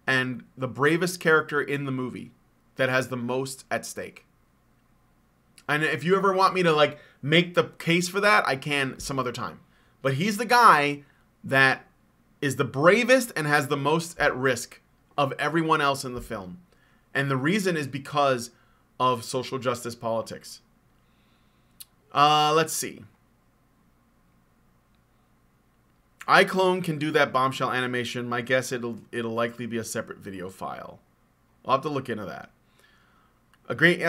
and the bravest character in the movie that has the most at stake. And if you ever want me to like make the case for that, I can some other time. But he's the guy that is the bravest and has the most at risk of everyone else in the film. And the reason is because of social justice politics. Let's see. iClone can do that bombshell animation. My guess it'll likely be a separate video file. I'll have to look into that. A great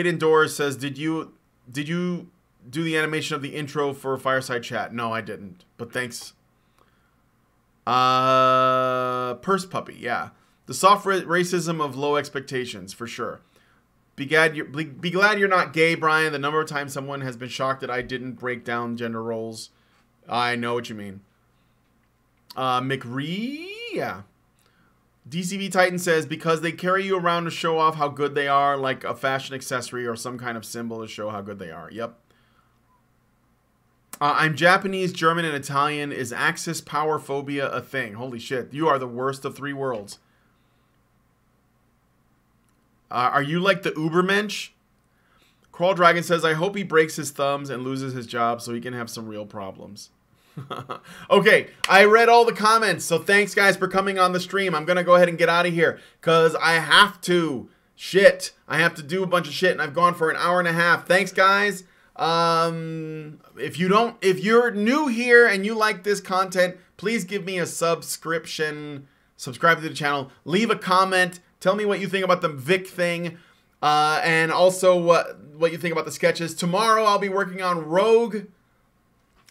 Indoors says, Did you do the animation of the intro for Fireside Chat? No, I didn't. But thanks. Purse Puppy, yeah. The soft racism of low expectations, for sure. Be glad you're not gay, Brian. The number of times someone has been shocked that I didn't break down gender roles. I know what you mean. McRee, yeah. DCV Titan says, because they carry you around to show off how good they are, like a fashion accessory or some kind of symbol to show how good they are. Yep. I'm Japanese, German, and Italian. Is Axis power phobia a thing? Holy shit. You are the worst of three worlds. Are you like the Ubermensch? Crawl Dragon says, I hope he breaks his thumbs and loses his job so he can have some real problems. Okay, I read all the comments, so thanks guys for coming on the stream. I'm going to go ahead and get out of here because I have to. Shit. I have to do a bunch of shit and I've gone for an hour and a half. Thanks guys. If you're new here and you like this content, please give me a subscription, subscribe to the channel, leave a comment. Tell me what you think about the Vic thing, and also what you think about the sketches. Tomorrow I'll be working on Rogue.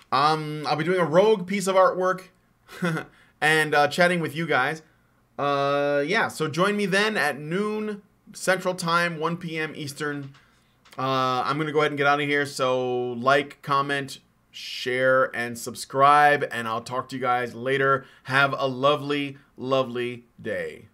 I'll be doing a Rogue piece of artwork and chatting with you guys. Yeah, so join me then at noon Central Time, 1 p.m. Eastern. I'm going to go ahead and get out of here. So like, comment, share, and subscribe, and I'll talk to you guys later. Have a lovely, lovely day.